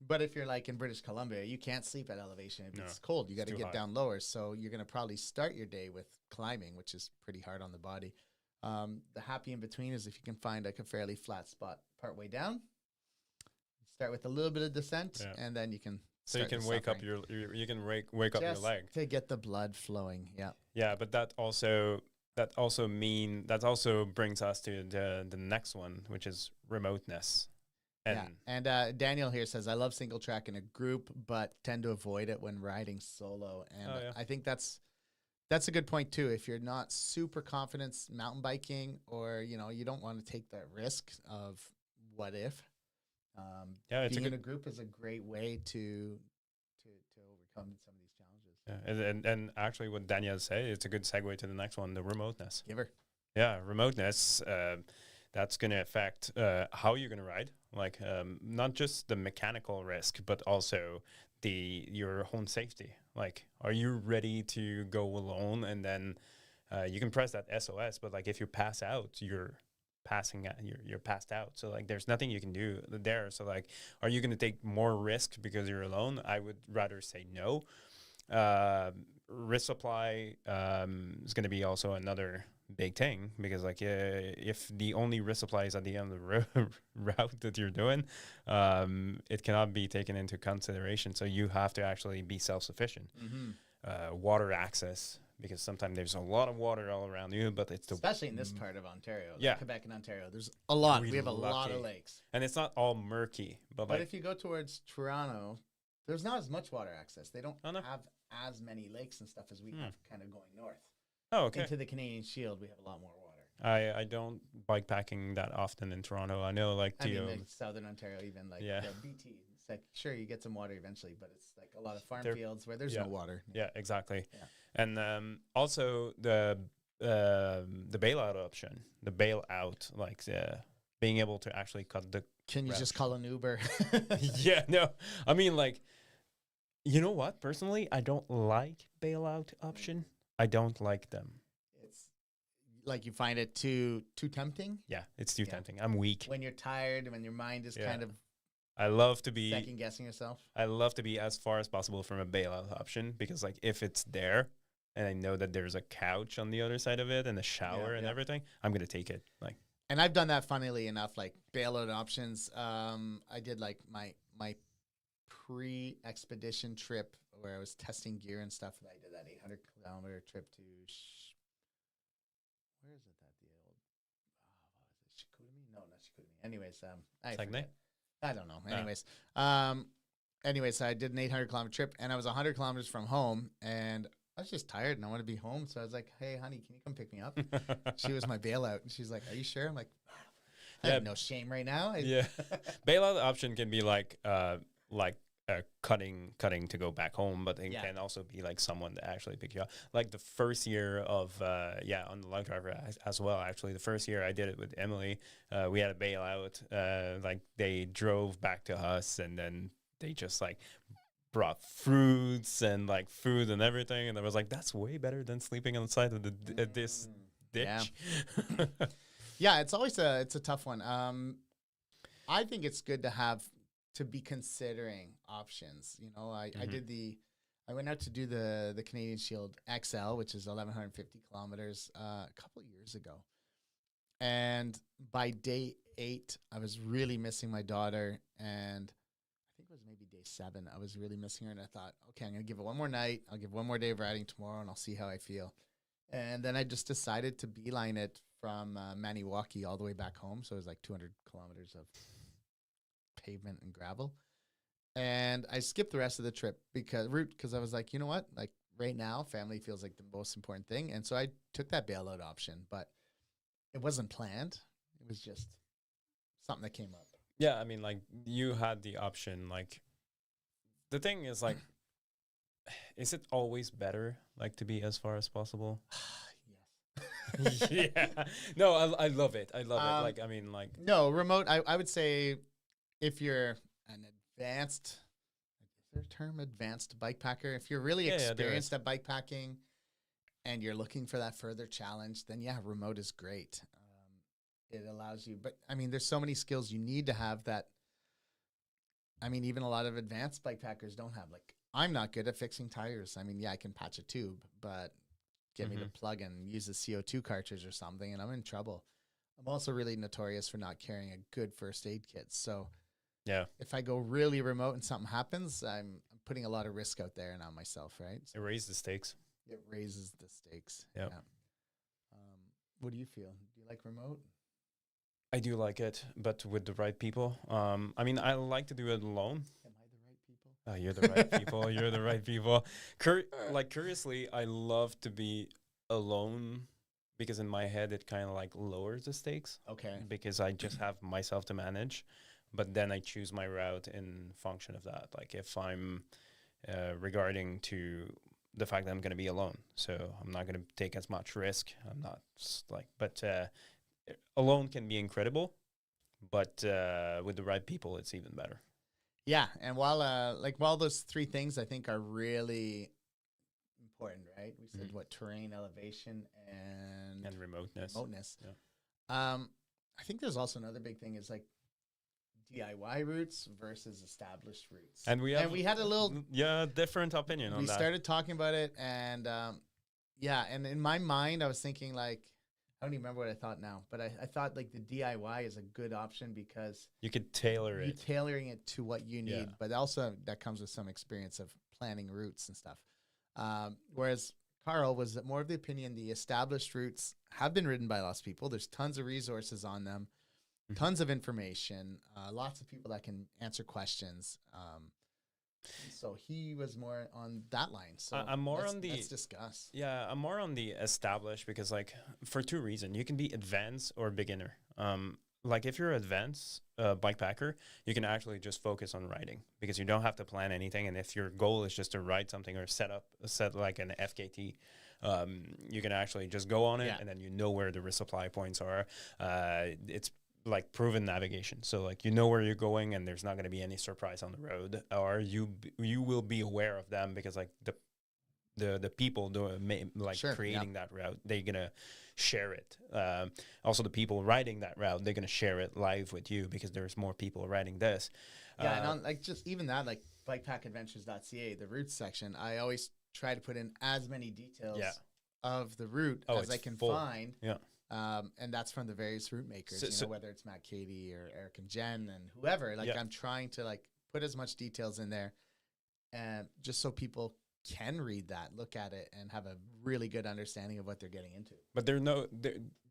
But if you're like in British Columbia, you can't sleep at elevation. If it's cold, you got to get down lower. So you're going to probably start your day with climbing, which is pretty hard on the body. The happy in between is if you can find like a fairly flat spot partway down. Start with a little bit of descent, and then you can. So you can wake up your leg to get the blood flowing. Yeah. Yeah, but that also brings us to the next one, which is remoteness. And Daniel here says, I love single track in a group, but tend to avoid it when riding solo. And I think that's a good point too. If you're not super confident mountain biking, or, you don't want to take that risk of what if, being in a group is a great way to overcome some of these challenges. Yeah. And actually what Daniel said, it's a good segue to the next one, the remoteness. Give her. Yeah, remoteness. That's going to affect how you're going to ride, like not just the mechanical risk, but also your own safety. Like, are you ready to go alone? And then you can press that SOS, but like if you pass out, you're passed out. So like there's nothing you can do there. So like, are you going to take more risk because you're alone? I would rather say no. Resupply is going to be also another big thing, because like if the only resupply is at the end of the route that you're doing, it cannot be taken into consideration. So you have to actually be self-sufficient. Water access, because sometimes there's a lot of water all around you, but it's especially in this part of Ontario, like yeah, Quebec and Ontario. There's a lot. Really we have a lot of lucky. lakes, and it's not all murky. But but like, if you go towards Toronto, there's not as much water access. They don't oh, no. have as many lakes and stuff as we have kind of going north. Oh, okay. Into the Canadian Shield, we have a lot more water. I don't bike packing that often in Toronto. I know, like, I mean, like Southern Ontario, even like Yeah. the BT. It's like, sure, you get some water eventually, but it's like a lot of farm There- fields where there's yeah. no water. Yeah, exactly. Yeah. And also the bailout option, the bailout, like being able to actually cut the. Can you just call an Uber? Yeah, no, I mean, like, you know what? Personally, I don't like bailout option. I don't like them. It's like you find it too tempting Yeah, it's too Yeah. tempting. I'm weak. when you're tired, when your mind is Yeah. kind of I love to be. second guessing yourself. I love to be as far as possible from a bailout option, because like if it's there and I know that there's a couch on the other side of it and a shower and yeah. everything, I'm gonna take it. Like, And I've done that, funnily enough, like bailout options. I did like my pre-expedition trip where I was testing gear and stuff, and I did that 800-kilometer trip to where is it? That the old what was it? Chicoutimi? No, not Chicoutimi. Anyways, I Saguenay? forget. I don't know. Ah. Anyways, so I did an 800-kilometer trip, and I was 100 kilometers from home, and I was just tired, and I wanted to be home. So I was like, "Hey, honey, can you come pick me up?" She was my bailout, and she's like, "Are you sure?" I'm like, "I have no shame right now." Yeah, bailout option can be like cutting to go back home, but it can also be like someone that actually pick you up. Like the first year of on the log driver as well. Actually, the first year I did it with Emily, we had a bailout. Like they drove back to us, and then they just like brought fruits and like food and everything, and I was like, that's way better than sleeping on the side of the this ditch. Yeah, it's always it's a tough one. I think it's good to be considering options. You know, I went out to do the Canadian Shield XL, which is 1,150 kilometers, a couple of years ago. And by day 8, I was really missing my daughter, and I think it was maybe day 7. I was really missing her, and I thought, okay, I'm going to give it one more night. I'll give one more day of riding tomorrow, and I'll see how I feel. And then I just decided to beeline it from Maniwaki all the way back home. So it was like 200 kilometers of pavement and gravel. And I skipped the rest of the trip because I was like, you know what? Like right now, family feels like the most important thing. And so I took that bailout option, but it wasn't planned. It was just something that came up. Yeah, I mean, like you had the option. Like the thing is, like, is it always better like to be as far as possible? Yes. Yeah. No, I love it. I love it. Like, I mean, like. No, remote, I would say if you're an advanced, is there a term, advanced bike packer? If you're really experienced at bike packing and you're looking for that further challenge, then yeah, remote is great. It allows you, but I mean, there's so many skills you need to have that. I mean, even a lot of advanced bike packers don't have. Like, I'm not good at fixing tires. I mean, yeah, I can patch a tube, but get me to plug and use a CO2 cartridge or something, and I'm in trouble. I'm also really notorious for not carrying a good first aid kit. So yeah, if I go really remote and something happens, I'm putting a lot of risk out there and on myself, right? So it raises the stakes. It raises the stakes. Yep. Yeah. What do you feel? Do you like remote? I do like it, but with the right people. I mean, I like to do it alone. Am I the right people? Oh, you're the right people. You're the right people. Curiously, I love to be alone because in my head it kind of like lowers the stakes. Okay. Because I just have myself to manage, but then I choose my route in function of that. Like if I'm regarding to the fact that I'm going to be alone, so I'm not going to take as much risk. I'm not but alone can be incredible, but with the right people, it's even better. Yeah, and while those 3 things I think are really important, right? We said what, terrain, elevation, and remoteness. Remoteness. Yeah. I think there's also another big thing is like DIY routes versus established routes. And we had a little different opinion on we that. started talking about it, and and in my mind I was thinking like, I don't even remember what I thought now, but I thought like the DIY is a good option because You could tailor you're it. tailoring it to what you need, Yeah. but also that comes with some experience of planning routes and stuff. Whereas Carl was more of the opinion the established routes have been ridden by lots of people. There's tons of resources on them, tons of information, lots of people that can answer questions. So he was more on that line. So I'm more on the let's discuss. Yeah, I'm more on the established because like for two reasons. You can be advanced or beginner. Like if you're advanced bike packer, you can actually just focus on riding because you don't have to plan anything. And if your goal is just to ride something or set like an FKT, you can actually just go on it and then you know where the resupply points are. It's like proven navigation, so like you know where you're going and there's not going to be any surprise on the road, or you will be aware of them because like the people doing creating that route, they're gonna share it. Also the people riding that route, they're gonna share it live with you because there's more people riding this. And on, like just even that, like bikepackadventures.ca, the route section, I always try to put in as many details of the route as I can find. And that's from the various route makers, whether it's Matt Cady or Eric and Jen and whoever. Like I'm trying to like put as much details in there, and just so people can read that, look at it, and have a really good understanding of what they're getting into. But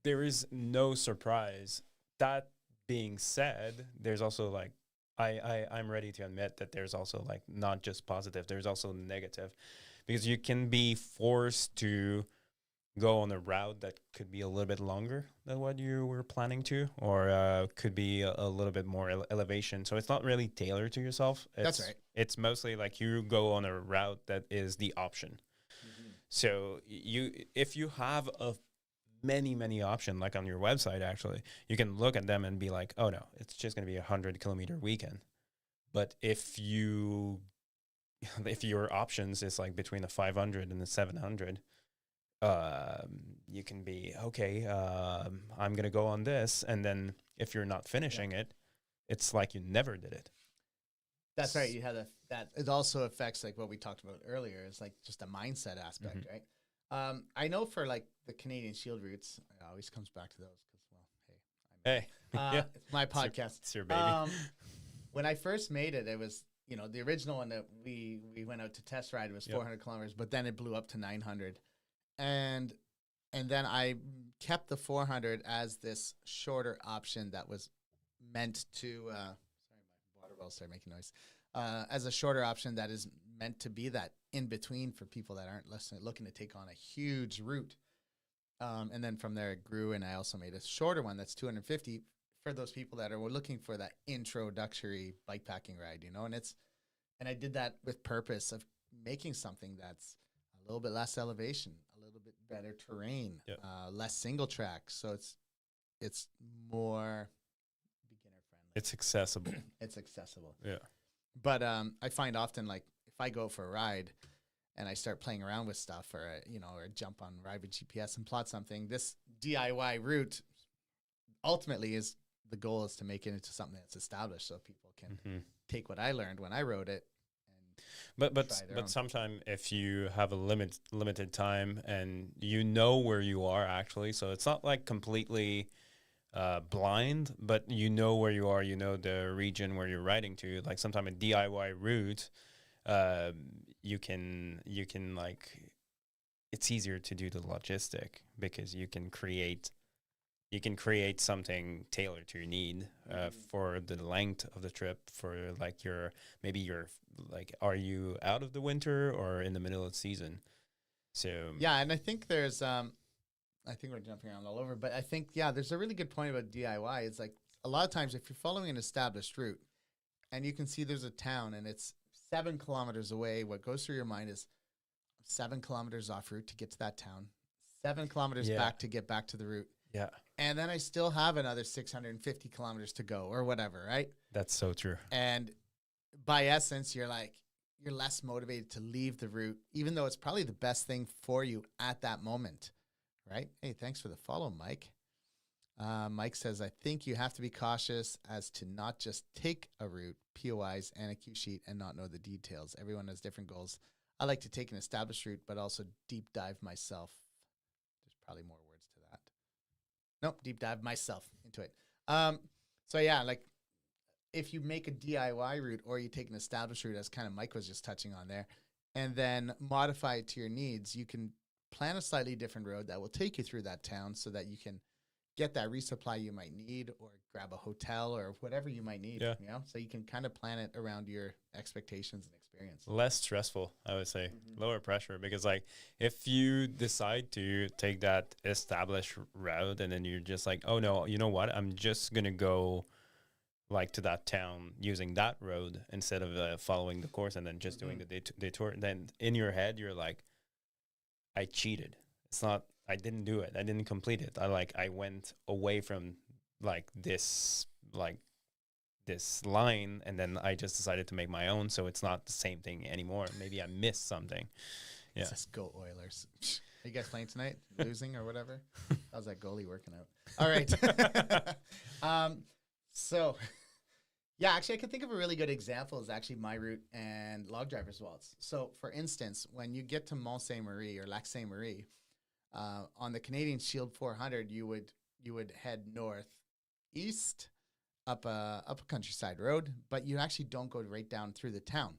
there is no surprise. That being said, there's also like I'm ready to admit that there's also like not just positive, there's also negative, because you can be forced to go on a route that could be a little bit longer than what you were planning to, or could be a little bit more elevation. So it's not really tailored to yourself. That's right. It's mostly like you go on a route that is the option. So if you have many options, like on your website, actually, you can look at them and be like, oh no, it's just going to be a 100-kilometer weekend. But if your options is like between the 500 and the 700, you can be okay. I'm gonna go on this, and then if you're not finishing it, it's like you never did it. That's right. You have that. It also affects like what we talked about earlier. Is like just a mindset aspect, right? I know for like the Canadian Shield routes, it always comes back to those because it's my podcast. It's your baby. When I first made it, it was the original one that we went out to test ride was 400 kilometers, but then it blew up to 900. And then I kept the 400 as this shorter option that was meant to sorry, my water well started making noise. As a shorter option that is meant to be that in between for people that aren't looking to take on a huge route. And then from there it grew, and I also made a shorter one that's 250 for those people that are looking for that introductory bikepacking ride, and I did that with purpose of making something that's a little bit less elevation, a little bit better terrain, less single track. So it's more beginner friendly. It's accessible. It's accessible. Yeah. But I find often like if I go for a ride and I start playing around with stuff or jump on Ride with GPS and plot something, this DIY route ultimately is the goal is to make it into something that's established so people can take what I learned when I rode it. But sometimes if you have a limited time and you know where you are actually, so it's not like completely blind, but you know where you are, you know the region where you're riding to. Like sometimes a DIY route, you can like, it's easier to do the logistic because you can create something tailored to your need for the length of the trip, for like are you out of the winter or in the middle of the season? So and I think there's I think we're jumping around all over, but I think there's a really good point about DIY. It's like a lot of times if you're following an established route and you can see there's a town and it's 7 kilometers away, what goes through your mind is 7 kilometers off route to get to that town, 7 kilometers back to get back to the route. Yeah. And then I still have another 650 kilometers to go or whatever, right? That's so true. And by essence, you're less motivated to leave the route, even though it's probably the best thing for you at that moment, right? Hey, thanks for the follow, Mike. Mike says, I think you have to be cautious as to not just take a route, POIs, and a cue sheet and not know the details. Everyone has different goals. I like to take an established route, but also deep dive myself. There's probably more words to that. Nope, deep dive myself into it. So yeah, like if you make a DIY route or you take an established route, as kind of Mike was just touching on there, and then modify it to your needs, you can plan a slightly different road that will take you through that town so that you can get that resupply you might need or grab a hotel or whatever you might need. Yeah. You know, so you can kind of plan it around your expectations and experience. Less stressful, I would say. Lower pressure, because like if you decide to take that established route and then you're just like, oh no, you know what, I'm just gonna go like to that town using that road instead of following the course and then just doing the detour, then in your head you're like, I cheated. It's not, I didn't do it, I didn't complete it, I went away from this line, and then I just decided to make my own, so it's not the same thing anymore. Maybe I missed something. Yeah. Just go Oilers. Are you guys playing tonight? Losing or whatever? How's that goalie working out? All right. So, yeah, actually, I can think of a really good example is actually my route and Log Driver's Waltz. So, for instance, when you get to Mont Saint Marie or Lac Saint Marie, on the Canadian Shield 400, you would head northeast up a countryside road, but you actually don't go right down through the town.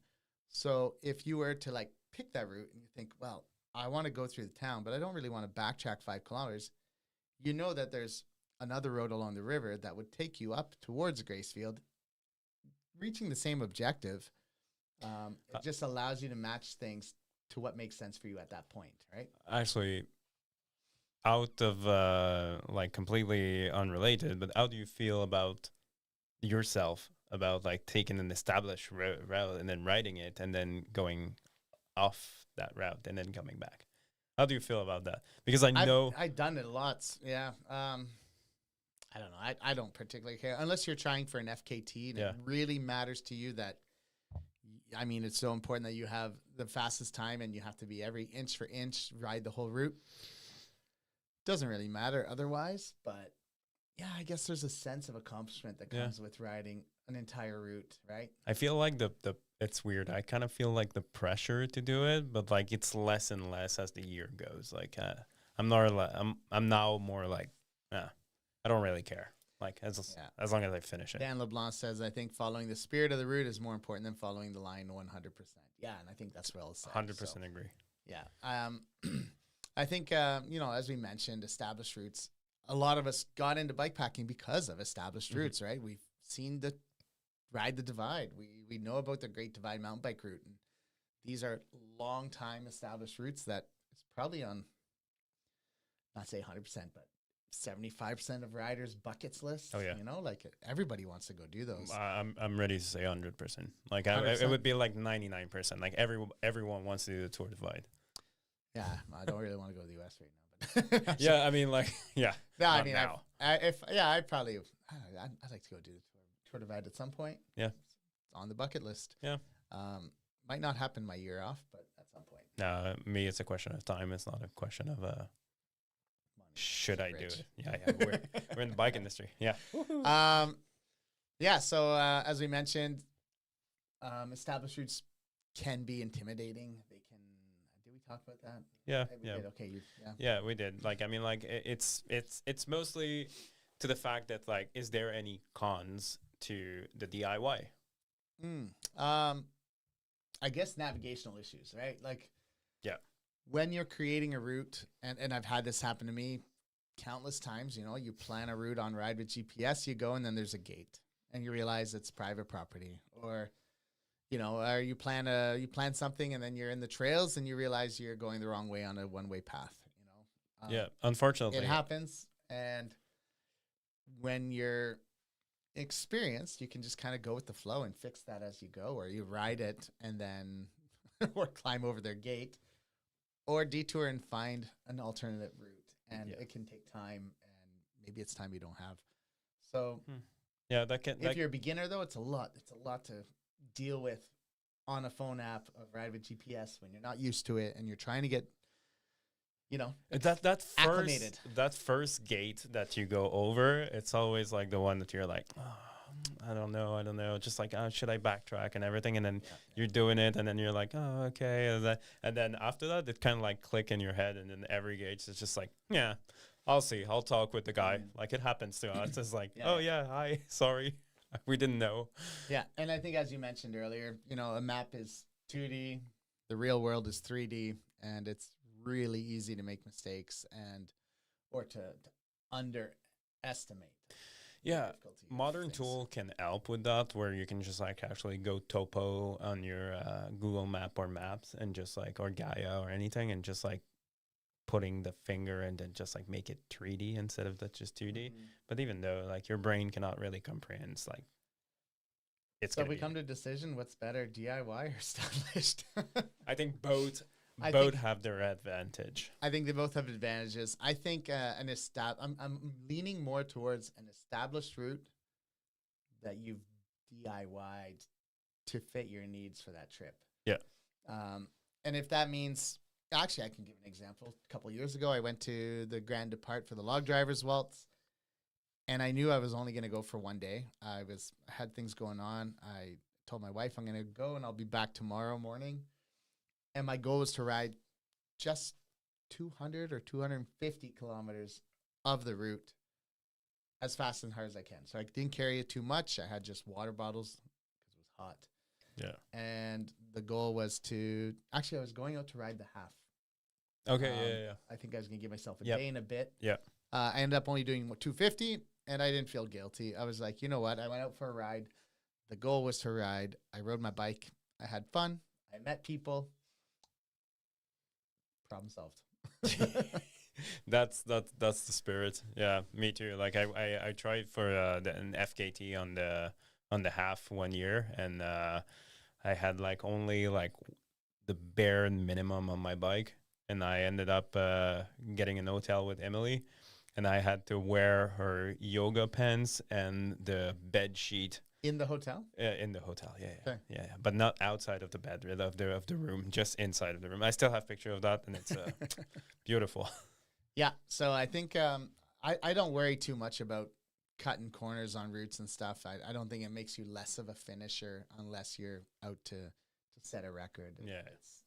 So if you were to like pick that route and you think, well, I want to go through the town, but I don't really want to backtrack 5 kilometers, you know that there's another road along the river that would take you up towards Gracefield, reaching the same objective. It just allows you to match things to what makes sense for you at that point, right? Actually, out of completely unrelated, but how do you feel about yourself about like taking an established route and then riding it and then going off that route and then coming back? How do you feel about that? Because I've done it lots. Yeah. I don't know. I don't particularly care unless you're trying for an FKT and it really matters to you that, I mean, it's so important that you have the fastest time and you have to be every inch for inch, ride the whole route. Doesn't really matter otherwise, but yeah, I guess there's a sense of accomplishment that comes with riding an entire route, right? I feel like the it's weird. I kind of feel like the pressure to do it, but like it's less and less as the year goes. Like I'm now more like, I don't really care. Like as long as I finish it. Dan LeBlanc says, I think following the spirit of the route is more important than following the line 100%. Yeah, and I think that's well said. 100% agree. Yeah. I think, as we mentioned, established routes, a lot of us got into bikepacking because of established routes, right? We've seen Ride the Divide. We know about the Great Divide mountain bike route. And these are long time established routes that it's probably on, not say 100%, but 75% of riders' buckets list. Oh, yeah. You know, like everybody wants to go do those. I'm ready to say 100%. Like it would be like 99%. Like everyone wants to do the Tour Divide. Yeah, I don't really want to go to the US right now. But yeah, I mean, like, yeah. No, I mean, I'd probably, I'd like to go do the Tour Divide at some point. Yeah. It's on the bucket list. Yeah. Might not happen my year off, but at some point. No, me, it's a question of time. It's not a question of should I do it? Yeah, we're in the bike industry. Yeah. Yeah. So as we mentioned, established routes can be intimidating. They can. Did we talk about that? Yeah. We did. Okay. Yeah, we did. Like, I mean, like it's mostly to the fact that like, is there any cons to the DIY? I guess navigational issues, right? Like, yeah. When you're creating a route, and I've had this happen to me countless times, you plan a route on Ride with GPS, you go and then there's a gate and you realize it's private property, or you plan something and then you're in the trails and you realize you're going the wrong way on a one-way path, yeah, unfortunately it happens. And when you're experienced, you can just kind of go with the flow and fix that as you go, or you ride it and then or climb over their gate, or detour and find an alternative route. And it can take time, and maybe it's time you don't have. So, yeah, if you're a beginner, though, it's a lot. It's a lot to deal with on a phone app of Ride with GPS when you're not used to it, and you're trying to get you know, that acclimated. first gate that you go over, it's always like the one that you're like, oh, I don't know, just like, oh, should I backtrack and everything, and then you're doing it, and then you're like, oh, okay, and then after that, it kind of like click in your head, and then every gate is just like, yeah, I'll see, I'll talk with the guy, like it happens to us. It's like, oh yeah, hi, sorry, we didn't know. Yeah, and I think as you mentioned earlier, you know, a map is 2D, the real world is 3D, and it's really easy to make mistakes or to underestimate. Yeah, modern tool can help with that, where you can just like actually go topo on your Google Map or Maps, and just like, or Gaia or anything, and just like putting the finger and then just like make it 3D instead of that just 2D. But even though like your brain cannot really comprehend, it's like so we come to a decision, what's better, DIY or established? I think both have their advantage. I think they both have advantages. I think I'm leaning more towards an established route that you've DIY'd to fit your needs for that trip. Yeah. And if that means, actually, I can give an example. A couple of years ago, I went to the Grand Depart for the log driver's waltz, and I knew I was only going to go for one day. I had things going on. I told my wife I'm going to go and I'll be back tomorrow morning. And my goal was to ride just 200 or 250 kilometers of the route as fast and hard as I can. So I didn't carry it too much. I had just water bottles because it was hot. Yeah. And the goal was I was going out to ride the half. Okay, yeah. I think I was going to give myself a day and a bit. Yeah. I ended up only doing 250, and I didn't feel guilty. I was like, you know what? I went out for a ride. The goal was to ride. I rode my bike. I had fun. I met people. Problem solved. That's the spirit. Yeah, me too. Like I tried for an FKT on the half 1 year, and I had like only like the bare minimum on my bike, and I ended up getting an hotel with Emily, and I had to wear her yoga pants and the bed sheet. In the hotel? In the hotel, yeah, but not outside of the bed of the room, just inside of the room. I still have a picture of that, and it's beautiful. Yeah, so I think I don't worry too much about cutting corners on routes and stuff. I don't think it makes you less of a finisher unless you're out to set a record. Yeah, it's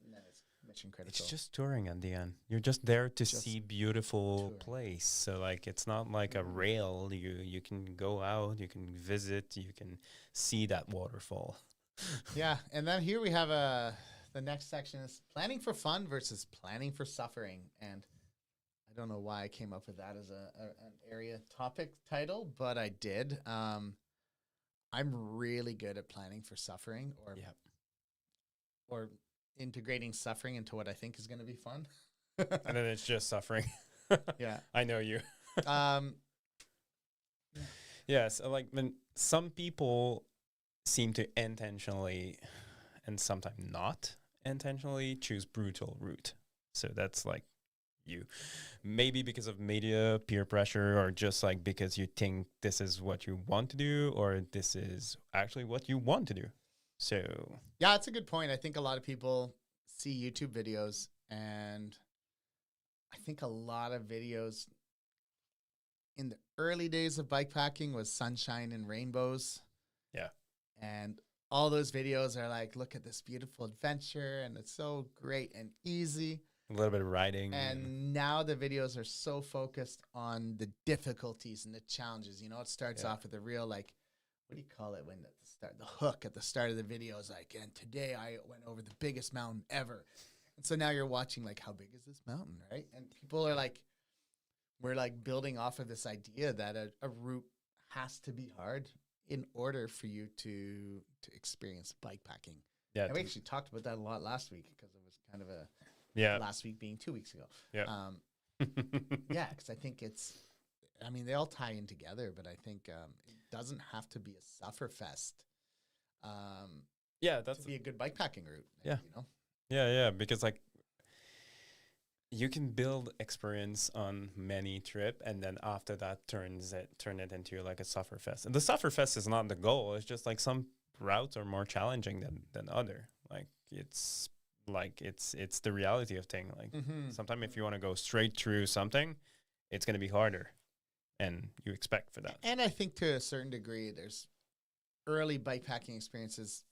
mission critical. It's just touring at the end. You're just there to see beautiful place. So like it's not like a rail. You can go out, you can visit, you can see that waterfall. Yeah, and then here we have the next section is planning for fun versus planning for suffering. And I don't know why I came up with that as an area topic title, but I did. I'm really good at planning for suffering or integrating suffering into what I think is going to be fun. And then it's just suffering. Yeah. I know you. Yes. Like when some people seem to intentionally and sometimes not intentionally choose brutal route. So that's like you. Maybe because of media, peer pressure, or just like because you think this is what you want to do, or this is actually what you want to do. So yeah, that's a good point. I think a lot of people see YouTube videos, and I think a lot of videos in the early days of bikepacking was sunshine and rainbows. Yeah. And all those videos are like, look at this beautiful adventure, and it's so great and easy. A little bit of riding. And now the videos are so focused on the difficulties and the challenges. You know, it starts off with a real, like, what do you call it when the hook at the start of the video is like, and today I went over the biggest mountain ever. And so now you're watching like, how big is this mountain, right? And people are like, we're like building off of this idea that a route has to be hard in order for you to experience bikepacking. Yeah, and we actually talked about that a lot last week because it was kind of last week being 2 weeks ago. Yeah. Yeah, because I think they all tie in together, but I think it doesn't have to be a sufferfest. That's to be a good bikepacking route. Yeah. You know? Yeah, because like you can build experience on many trip, and then after that turn it into like a sufferfest. And the sufferfest is not the goal. It's just like some routes are more challenging than other. Like it's like it's the reality of thing. Like Mm-hmm. sometimes if you want to go straight through something, it's going to be harder, and you expect for that. And I think to a certain degree, there's early bikepacking experiences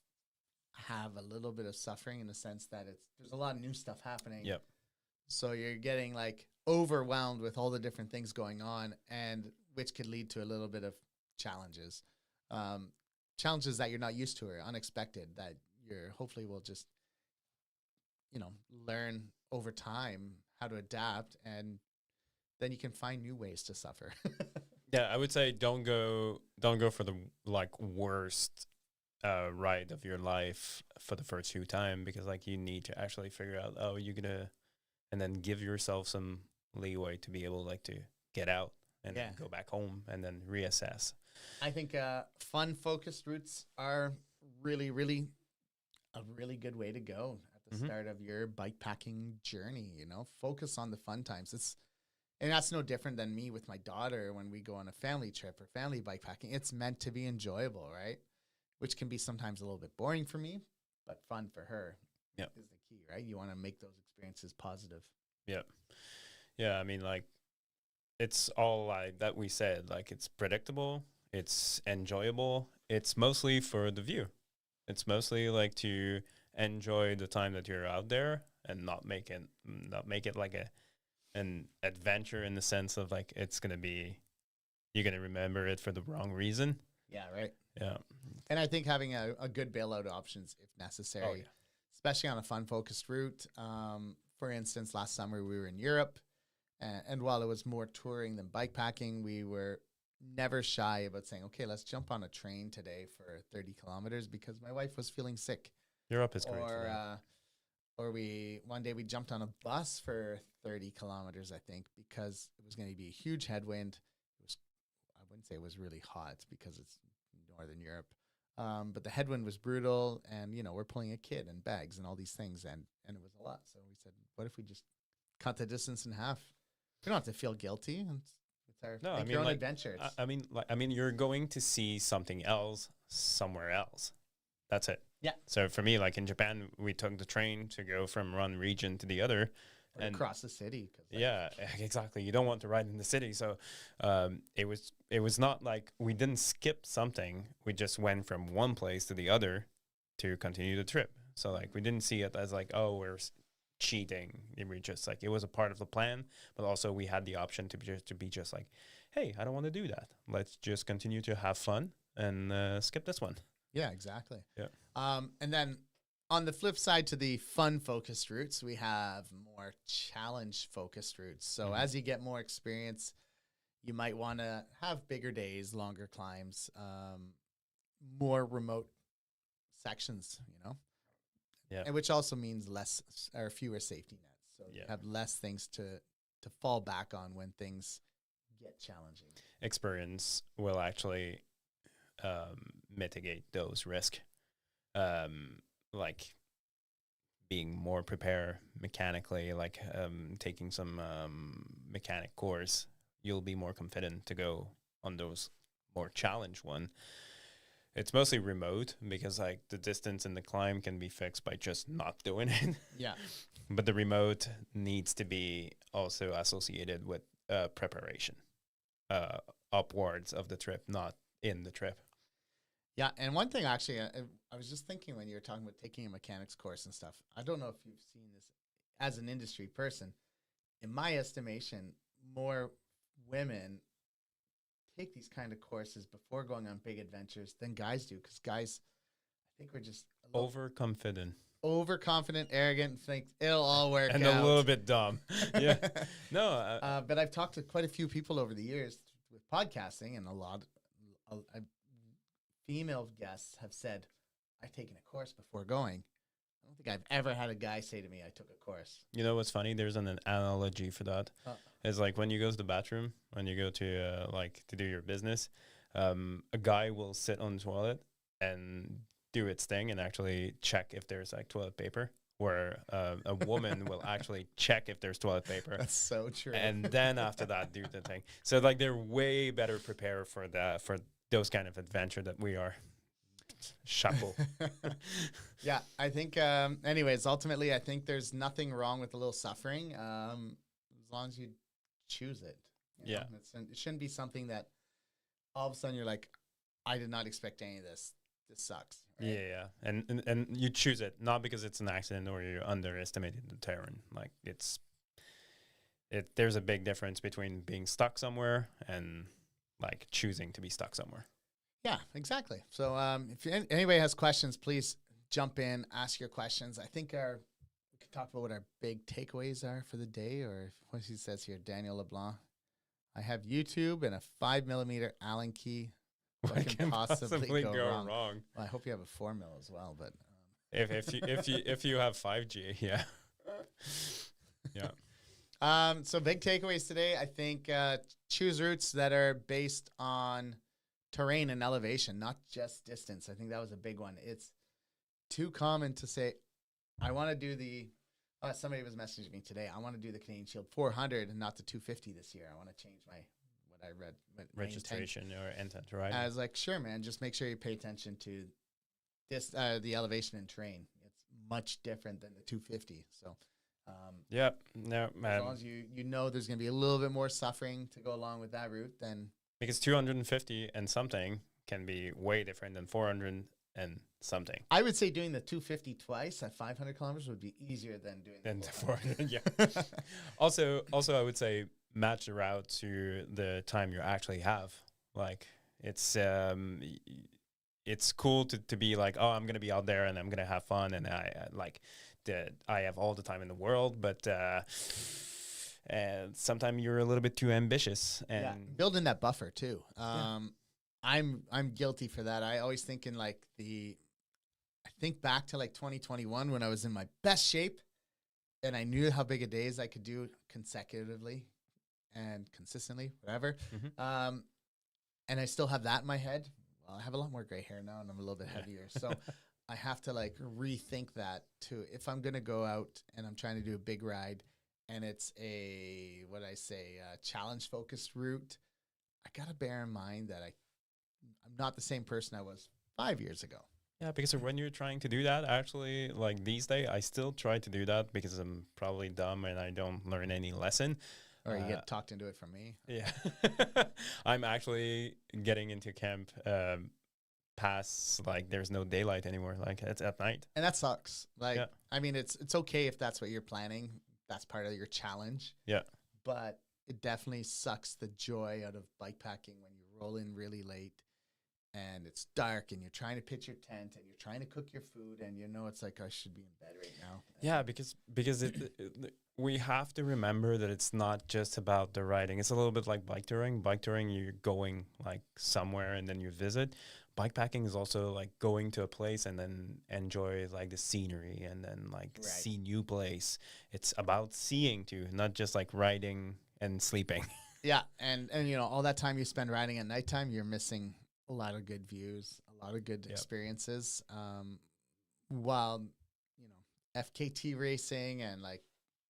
have a little bit of suffering in the sense that there's a lot of new stuff happening. Yep. So you're getting like overwhelmed with all the different things going on, and which could lead to a little bit of challenges, challenges that you're not used to or unexpected that you're hopefully will just learn over time how to adapt, and then you can find new ways to suffer. Yeah, I would say don't go for the like worst ride of your life for the first few time, because like you need to actually figure out, oh, you're gonna, and then give yourself some leeway to be able like to get out and then go back home and then reassess. I think fun focused routes are really, really a really good way to go at the start of your bikepacking journey. Focus on the fun times. And that's no different than me with my daughter when we go on a family trip or family bikepacking. It's meant to be enjoyable, right? Which can be sometimes a little bit boring for me, but fun for her. Yep. Is the key, right? You want to make those experiences positive. Yep. Yeah, I mean, like, it's all like that we said, like, it's predictable, it's enjoyable, it's mostly for the view. It's mostly like to enjoy the time that you're out there and not make it like an adventure in the sense of like you're gonna remember it for the wrong reason. Yeah, right. Yeah. And I think having a good bailout options if necessary, especially on a fun focused route. For instance, last summer we were in Europe, and while it was more touring than bikepacking, we were never shy about saying, okay, let's jump on a train today for 30 kilometers because my wife was feeling sick. Europe is great. Or one day we jumped on a bus for 30 kilometers, I think, because it was going to be a huge headwind. I wouldn't say it was really hot because it's Northern Europe. But the headwind was brutal, and we're pulling a kid and bags and all these things, and it was a lot. So we said, what if we just cut the distance in half? We don't have to feel guilty. It's our your own adventure. I mean, you're going to see something else somewhere else. That's it. Yeah. So for me, like in Japan, we took the train to go from one region to the other. And across the city. Yeah, exactly. You don't want to ride in the city. So it was not like we didn't skip something. We just went from one place to the other to continue the trip. So like we didn't see it as like, oh, we're cheating. We just like, it was a part of the plan, but also we had the option to be just like, hey, I don't want to do that. Let's just continue to have fun and skip this one. Yeah, exactly. Yeah. And then on the flip side to the fun-focused routes, we have more challenge-focused routes. So as you get more experience, you might want to have bigger days, longer climbs, more remote sections, Yeah. And which also means less or fewer safety nets. So you have less things to fall back on when things get challenging. Experience will actually mitigate those risks. Like being more prepared mechanically, like taking some mechanic course, you'll be more confident to go on those more challenge one. It's mostly remote because like the distance and the climb can be fixed by just not doing it. Yeah. But the remote needs to be also associated with preparation upwards of the trip, not in the trip. Yeah, and one thing actually, I was just thinking when you were talking about taking a mechanics course and stuff. I don't know if you've seen this as an industry person. In my estimation, more women take these kind of courses before going on big adventures than guys do, because guys, I think we're just overconfident, arrogant, and think it'll all work and out. A little bit dumb. Yeah, no, but I've talked to quite a few people over the years with podcasting, and female guests have said, I've taken a course before going. I don't think I've ever had a guy say to me, I took a course. You know what's funny? There's an analogy for that. It's like when you go to the bathroom, when you go to like to do your business, a guy will sit on the toilet and do its thing and actually check if there's like toilet paper, where a woman will actually check if there's toilet paper. That's so true. And then after that, do the thing. So like they're way better prepared for those kind of adventure that we are Chapeau. Yeah, I think. Anyways, ultimately, I think there's nothing wrong with a little suffering, as long as you choose it. You know? It shouldn't be something that all of a sudden you're like, I did not expect any of this. This sucks. Right? Yeah. And you choose it not because it's an accident or you underestimated the terrain. Like there's a big difference between being stuck somewhere and like choosing to be stuck somewhere. Yeah, exactly. So if anybody has questions, please jump in, ask your questions. I think we could talk about what our big takeaways are for the day, or what he says here, Daniel LeBlanc. I have YouTube and a 5mm Allen key. What can possibly go wrong? Well, I hope you have a 4mm as well, but if you have 5G, yeah. So big takeaways today. I think choose routes that are based on terrain and elevation, not just distance. I think that was a big one. It's too common to say, I want to do the, somebody was messaging me today, I want to do the Canadian Shield 400 and not the 250 this year. I want to change what I read. Registration or intent, right? I was like, sure, man, just make sure you pay attention to this, the elevation and terrain. It's much different than the 250. So, as long as you know there's going to be a little bit more suffering to go along with that route, then because 250 and something can be way different than 400 and something. I would say doing the 250 twice at 500 kilometers would be easier than doing the 400. Yeah. Also, I would say match the route to the time you actually have. Like it's cool to be like, oh, I'm gonna be out there and I'm gonna have fun and I have all the time in the world, but. And sometimes you're a little bit too ambitious and building that buffer too. I'm guilty for that. I always think in I think back to like 2021 when I was in my best shape and I knew how big a days I could do consecutively and consistently, whatever. Mm-hmm. And I still have that in my head. Well, I have a lot more gray hair now and I'm a little bit heavier. So I have to like rethink that too. If I'm going to go out and I'm trying to do a big ride, and it's a challenge focused route, I gotta bear in mind that I'm not the same person I was 5 years ago. Yeah, because when you're trying to do that, actually, like these days, I still try to do that because I'm probably dumb and I don't learn any lesson. Or you get talked into it from me. Yeah, I'm actually getting into camp past like there's no daylight anymore. Like it's at night, and that sucks. Like I mean, it's okay if that's what you're planning. That's part of your challenge. Yeah. But it definitely sucks the joy out of bikepacking when you roll in really late and it's dark and you're trying to pitch your tent and you're trying to cook your food and you know it's like I should be in bed right now. Yeah, because we have to remember that it's not just about the riding. It's a little bit like bike touring. Bike touring, you're going like somewhere and then you visit. Bikepacking is also like going to a place and then enjoy like the scenery and then like see new place. It's about seeing too, not just like riding and sleeping. Yeah, and you know all that time you spend riding at nighttime, you're missing a lot of good views, a lot of good experiences. While you know FKT racing and like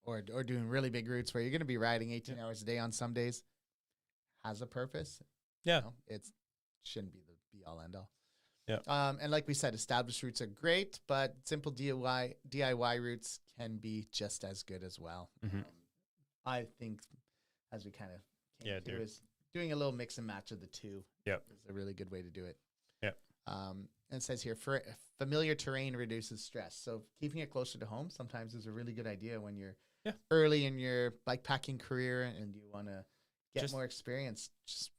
or doing really big routes where you're going to be riding 18 hours a day on some days has a purpose. Yeah, you know, it shouldn't be the be all end all. Yeah. And like we said, established routes are great, but simple DIY routes can be just as good as well. Mm-hmm. I think as we kind of came to is doing a little mix and match of the two is a really good way to do it. Yeah. And it says here, for familiar terrain reduces stress. So keeping it closer to home sometimes is a really good idea when you're early in your bikepacking career and you want to get more experience. Just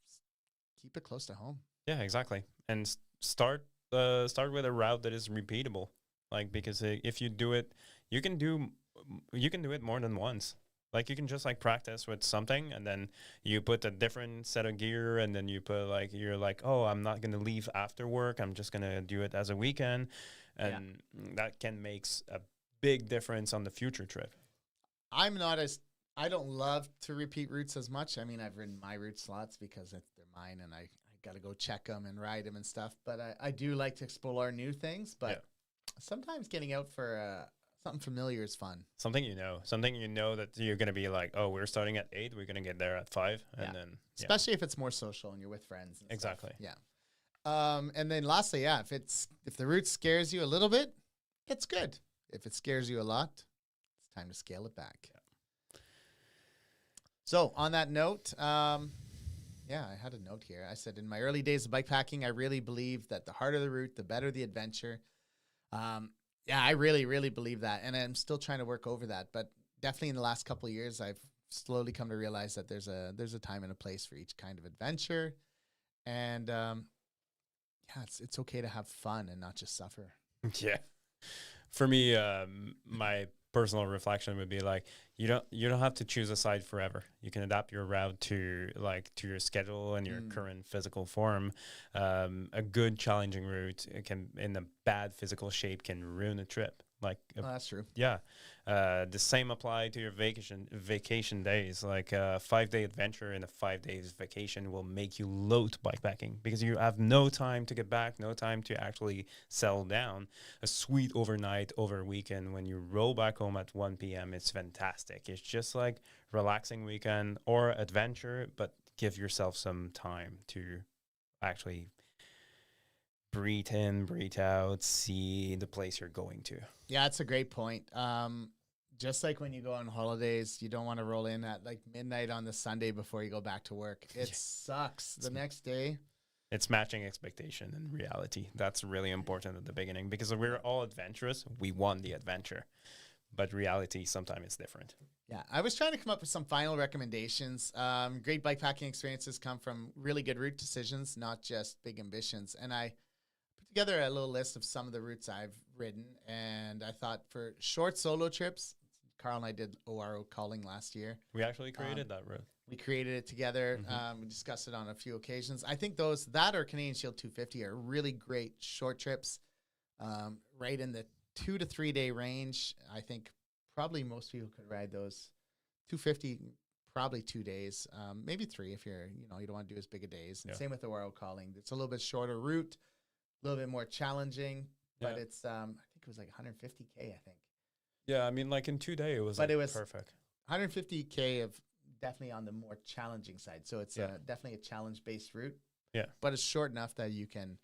keep it close to home. Yeah, exactly. And start with a route that is repeatable. Like because if you do it, you can do it more than once. Like you can just like practice with something and then you put a different set of gear and then you put like you're like, oh, I'm not gonna leave after work. I'm just gonna do it as a weekend, and that can make a big difference on the future trip. I don't love to repeat routes as much. I mean, I've ridden my routes lots because they're mine and I got to go check them and ride them and stuff. But I do like to explore new things. But sometimes getting out for something familiar is fun. Something you know that you're going to be like, oh, we're starting at 8. We're going to get there at 5. And then, especially if it's more social and you're with friends. And exactly. Stuff. And then lastly, yeah, if the route scares you a little bit, it's good. If it scares you a lot, it's time to scale it back. Yeah. So on that note, yeah, I had a note here. I said in my early days of bikepacking, I really believed that the harder the route, the better the adventure. Yeah, I really, really believe that, and I'm still trying to work over that. But definitely in the last couple of years, I've slowly come to realize that there's a time and a place for each kind of adventure, and yeah, it's okay to have fun and not just suffer. Yeah. For me, my personal reflection would be like, you don't have to choose a side forever. You can adapt your route to your schedule and your current physical form. A good challenging route can, in a bad physical shape, can ruin a trip. That's true. Yeah. The same apply to your vacation days. Like a 5-day adventure and a 5 days vacation will make you loathe bikepacking because you have no time to get back, no time to actually settle down. A sweet overnight over weekend when you roll back home at 1 p.m. it's fantastic. It's just like relaxing weekend or adventure, but give yourself some time to actually breathe in, breathe out, see the place you're going to. Yeah, that's a great point. Just like when you go on holidays, you don't want to roll in at like midnight on the Sunday before you go back to work. It sucks the next day. It's matching expectation and reality. That's really important at the beginning because we're all adventurous. We want the adventure, but reality sometimes is different. Yeah, I was trying to come up with some final recommendations. Great bikepacking experiences come from really good route decisions, not just big ambitions. And I put together a little list of some of the routes I've ridden. And I thought for short solo trips, Carl and I did ORO calling last year. We actually created that route. We created it together. We discussed it on a few occasions. I think that or Canadian Shield 250 are really great short trips, right in the 2 to 3 day range. I think probably most people could ride those. 250, probably 2 days, maybe 3 if you don't want to do as big a days. And same with the ORO calling. It's a little bit shorter route, a little bit more challenging, but it's I think it was like 150K, I think. Yeah, I mean, like in 2 days, it was perfect. 150K of definitely on the more challenging side. So it's definitely a challenge-based route. Yeah. But it's short enough that you can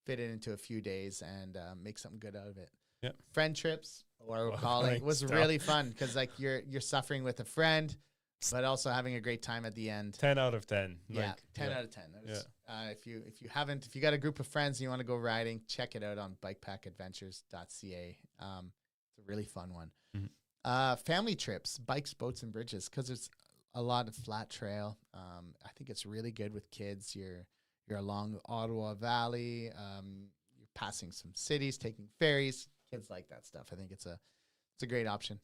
fit it into a few days and make something good out of it. Yeah. Friend trips or calling was really fun because like you're suffering with a friend, but also having a great time at the end. 10 out of 10. Yeah, 10 out of 10. If you got a group of friends and you want to go riding, check it out on bikepackadventures.ca. It's a really fun one. Family trips, bikes, boats, and bridges, because there's a lot of flat trail. I think it's really good with kids. You're along the Ottawa Valley. You're passing some cities, taking ferries. Kids like that stuff. I think it's a great option.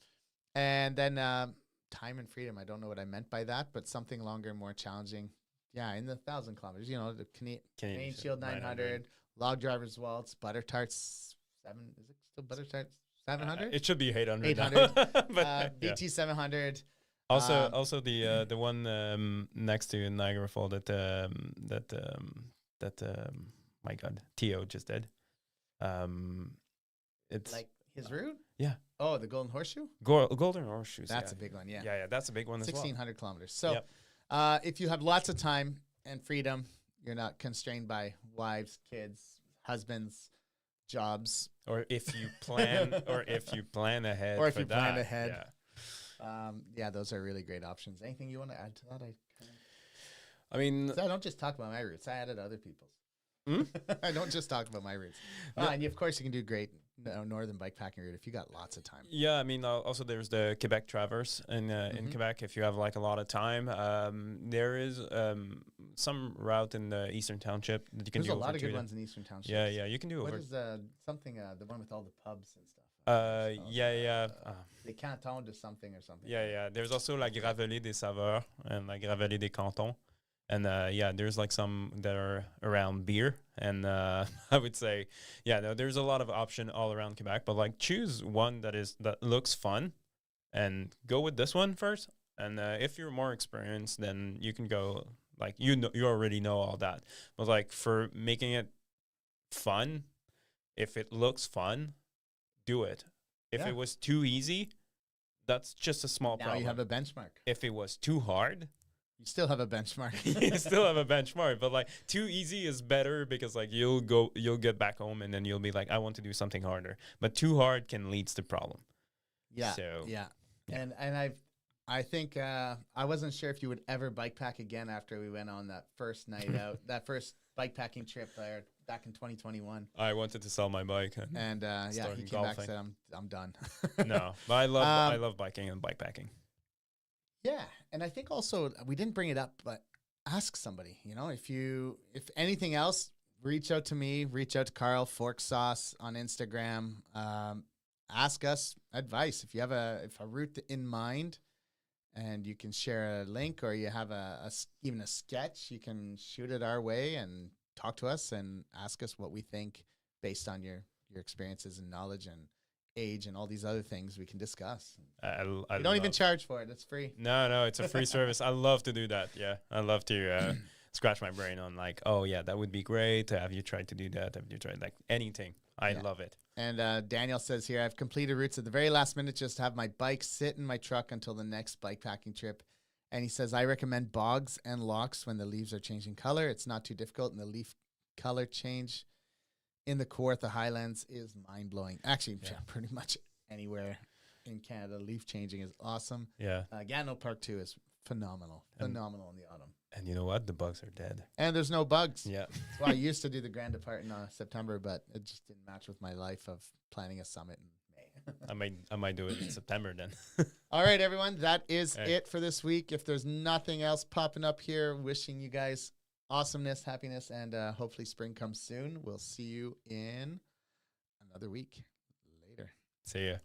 And then time and freedom. I don't know what I meant by that, but something longer and more challenging. Yeah, in the 1,000 kilometers. You know, the Canadian Shield 900, Log Driver's Waltz, Butter Tarts 7. Is it still Butter Tarts 700? It should be 800. 800. But BT 700. Also the one next to Niagara Falls that my God, Theo just did. It's like his route? Yeah. Oh, the Golden Horseshoe? Golden Horseshoes. That's a big one, yeah. Yeah, that's a big one as well. 1,600 kilometers. So if you have lots of time and freedom, you're not constrained by wives, kids, husbands, jobs. Or if you plan ahead. Or if you plan ahead. Yeah. Those are really great options. Anything you want to add to that? I mean, I don't just talk about my routes. I added other people's. I don't just talk about my routes. And of course, you can do great northern bikepacking route if you got lots of time. Yeah, I mean, also there's the Quebec Traverse in Quebec if you have like a lot of time. There is some route in the Eastern Township that you can do. There's a lot of good ones in Eastern Township. Yeah, you can do What over. is the one with all the pubs and stuff? Les Cantons de something or something. Yeah. There's also la Gravelée des Saveurs and la Gravelée des Cantons. And there's like some that are around beer. And I would say, there's a lot of option all around Quebec. But like choose one that looks fun and go with this one first. And if you're more experienced, then you can go like, you already know all that. But like for making it fun, if it looks fun, do it. If it was too easy, that's just a small problem. Now you have a benchmark. If it was too hard, You still have a benchmark. You still have a benchmark, but like too easy is better because like you'll get back home and then you'll be like, I want to do something harder. But too hard can lead to problem. Yeah. So Yeah. And I think I wasn't sure if you would ever bike pack again after we went on that first night out, that first bike packing trip there back in 2021. I wanted to sell my bike And yeah, he came back and said, I'm done. No, but I love biking and bike packing. Yeah, and I think also we didn't bring it up, but ask somebody. You know, if anything else, reach out to me, reach out to Carl Fork Sauce on Instagram. Ask us advice if you have a route in mind, and you can share a link, or you have even a sketch. You can shoot it our way and talk to us and ask us what we think based on your experiences and knowledge and age and all these other things we can discuss. We don't even charge for it. It's free. No, it's a free service. I love to do that. Yeah, I love to scratch my brain on like, oh yeah, that would be great. Have you tried to do that? Have you tried like anything? I love it. And Daniel says here, I've completed routes at the very last minute just to have my bike sit in my truck until the next bike packing trip. And he says, I recommend bogs and locks when the leaves are changing color. It's not too difficult, and the leaf color change in the Kawartha Highlands is mind-blowing. Actually, pretty much anywhere in Canada, leaf changing is awesome. Yeah. Gatineau Park, too, is phenomenal. Phenomenal in the autumn. And you know what? The bugs are dead. And there's no bugs. Yeah. Well, I used to do the Grand Depart in September, but it just didn't match with my life of planning a summit in May. I might do it in September then. All right, everyone. That is it for this week. If there's nothing else popping up here, wishing you guys awesomeness, happiness, and hopefully spring comes soon. We'll see you in another week. Later. See ya.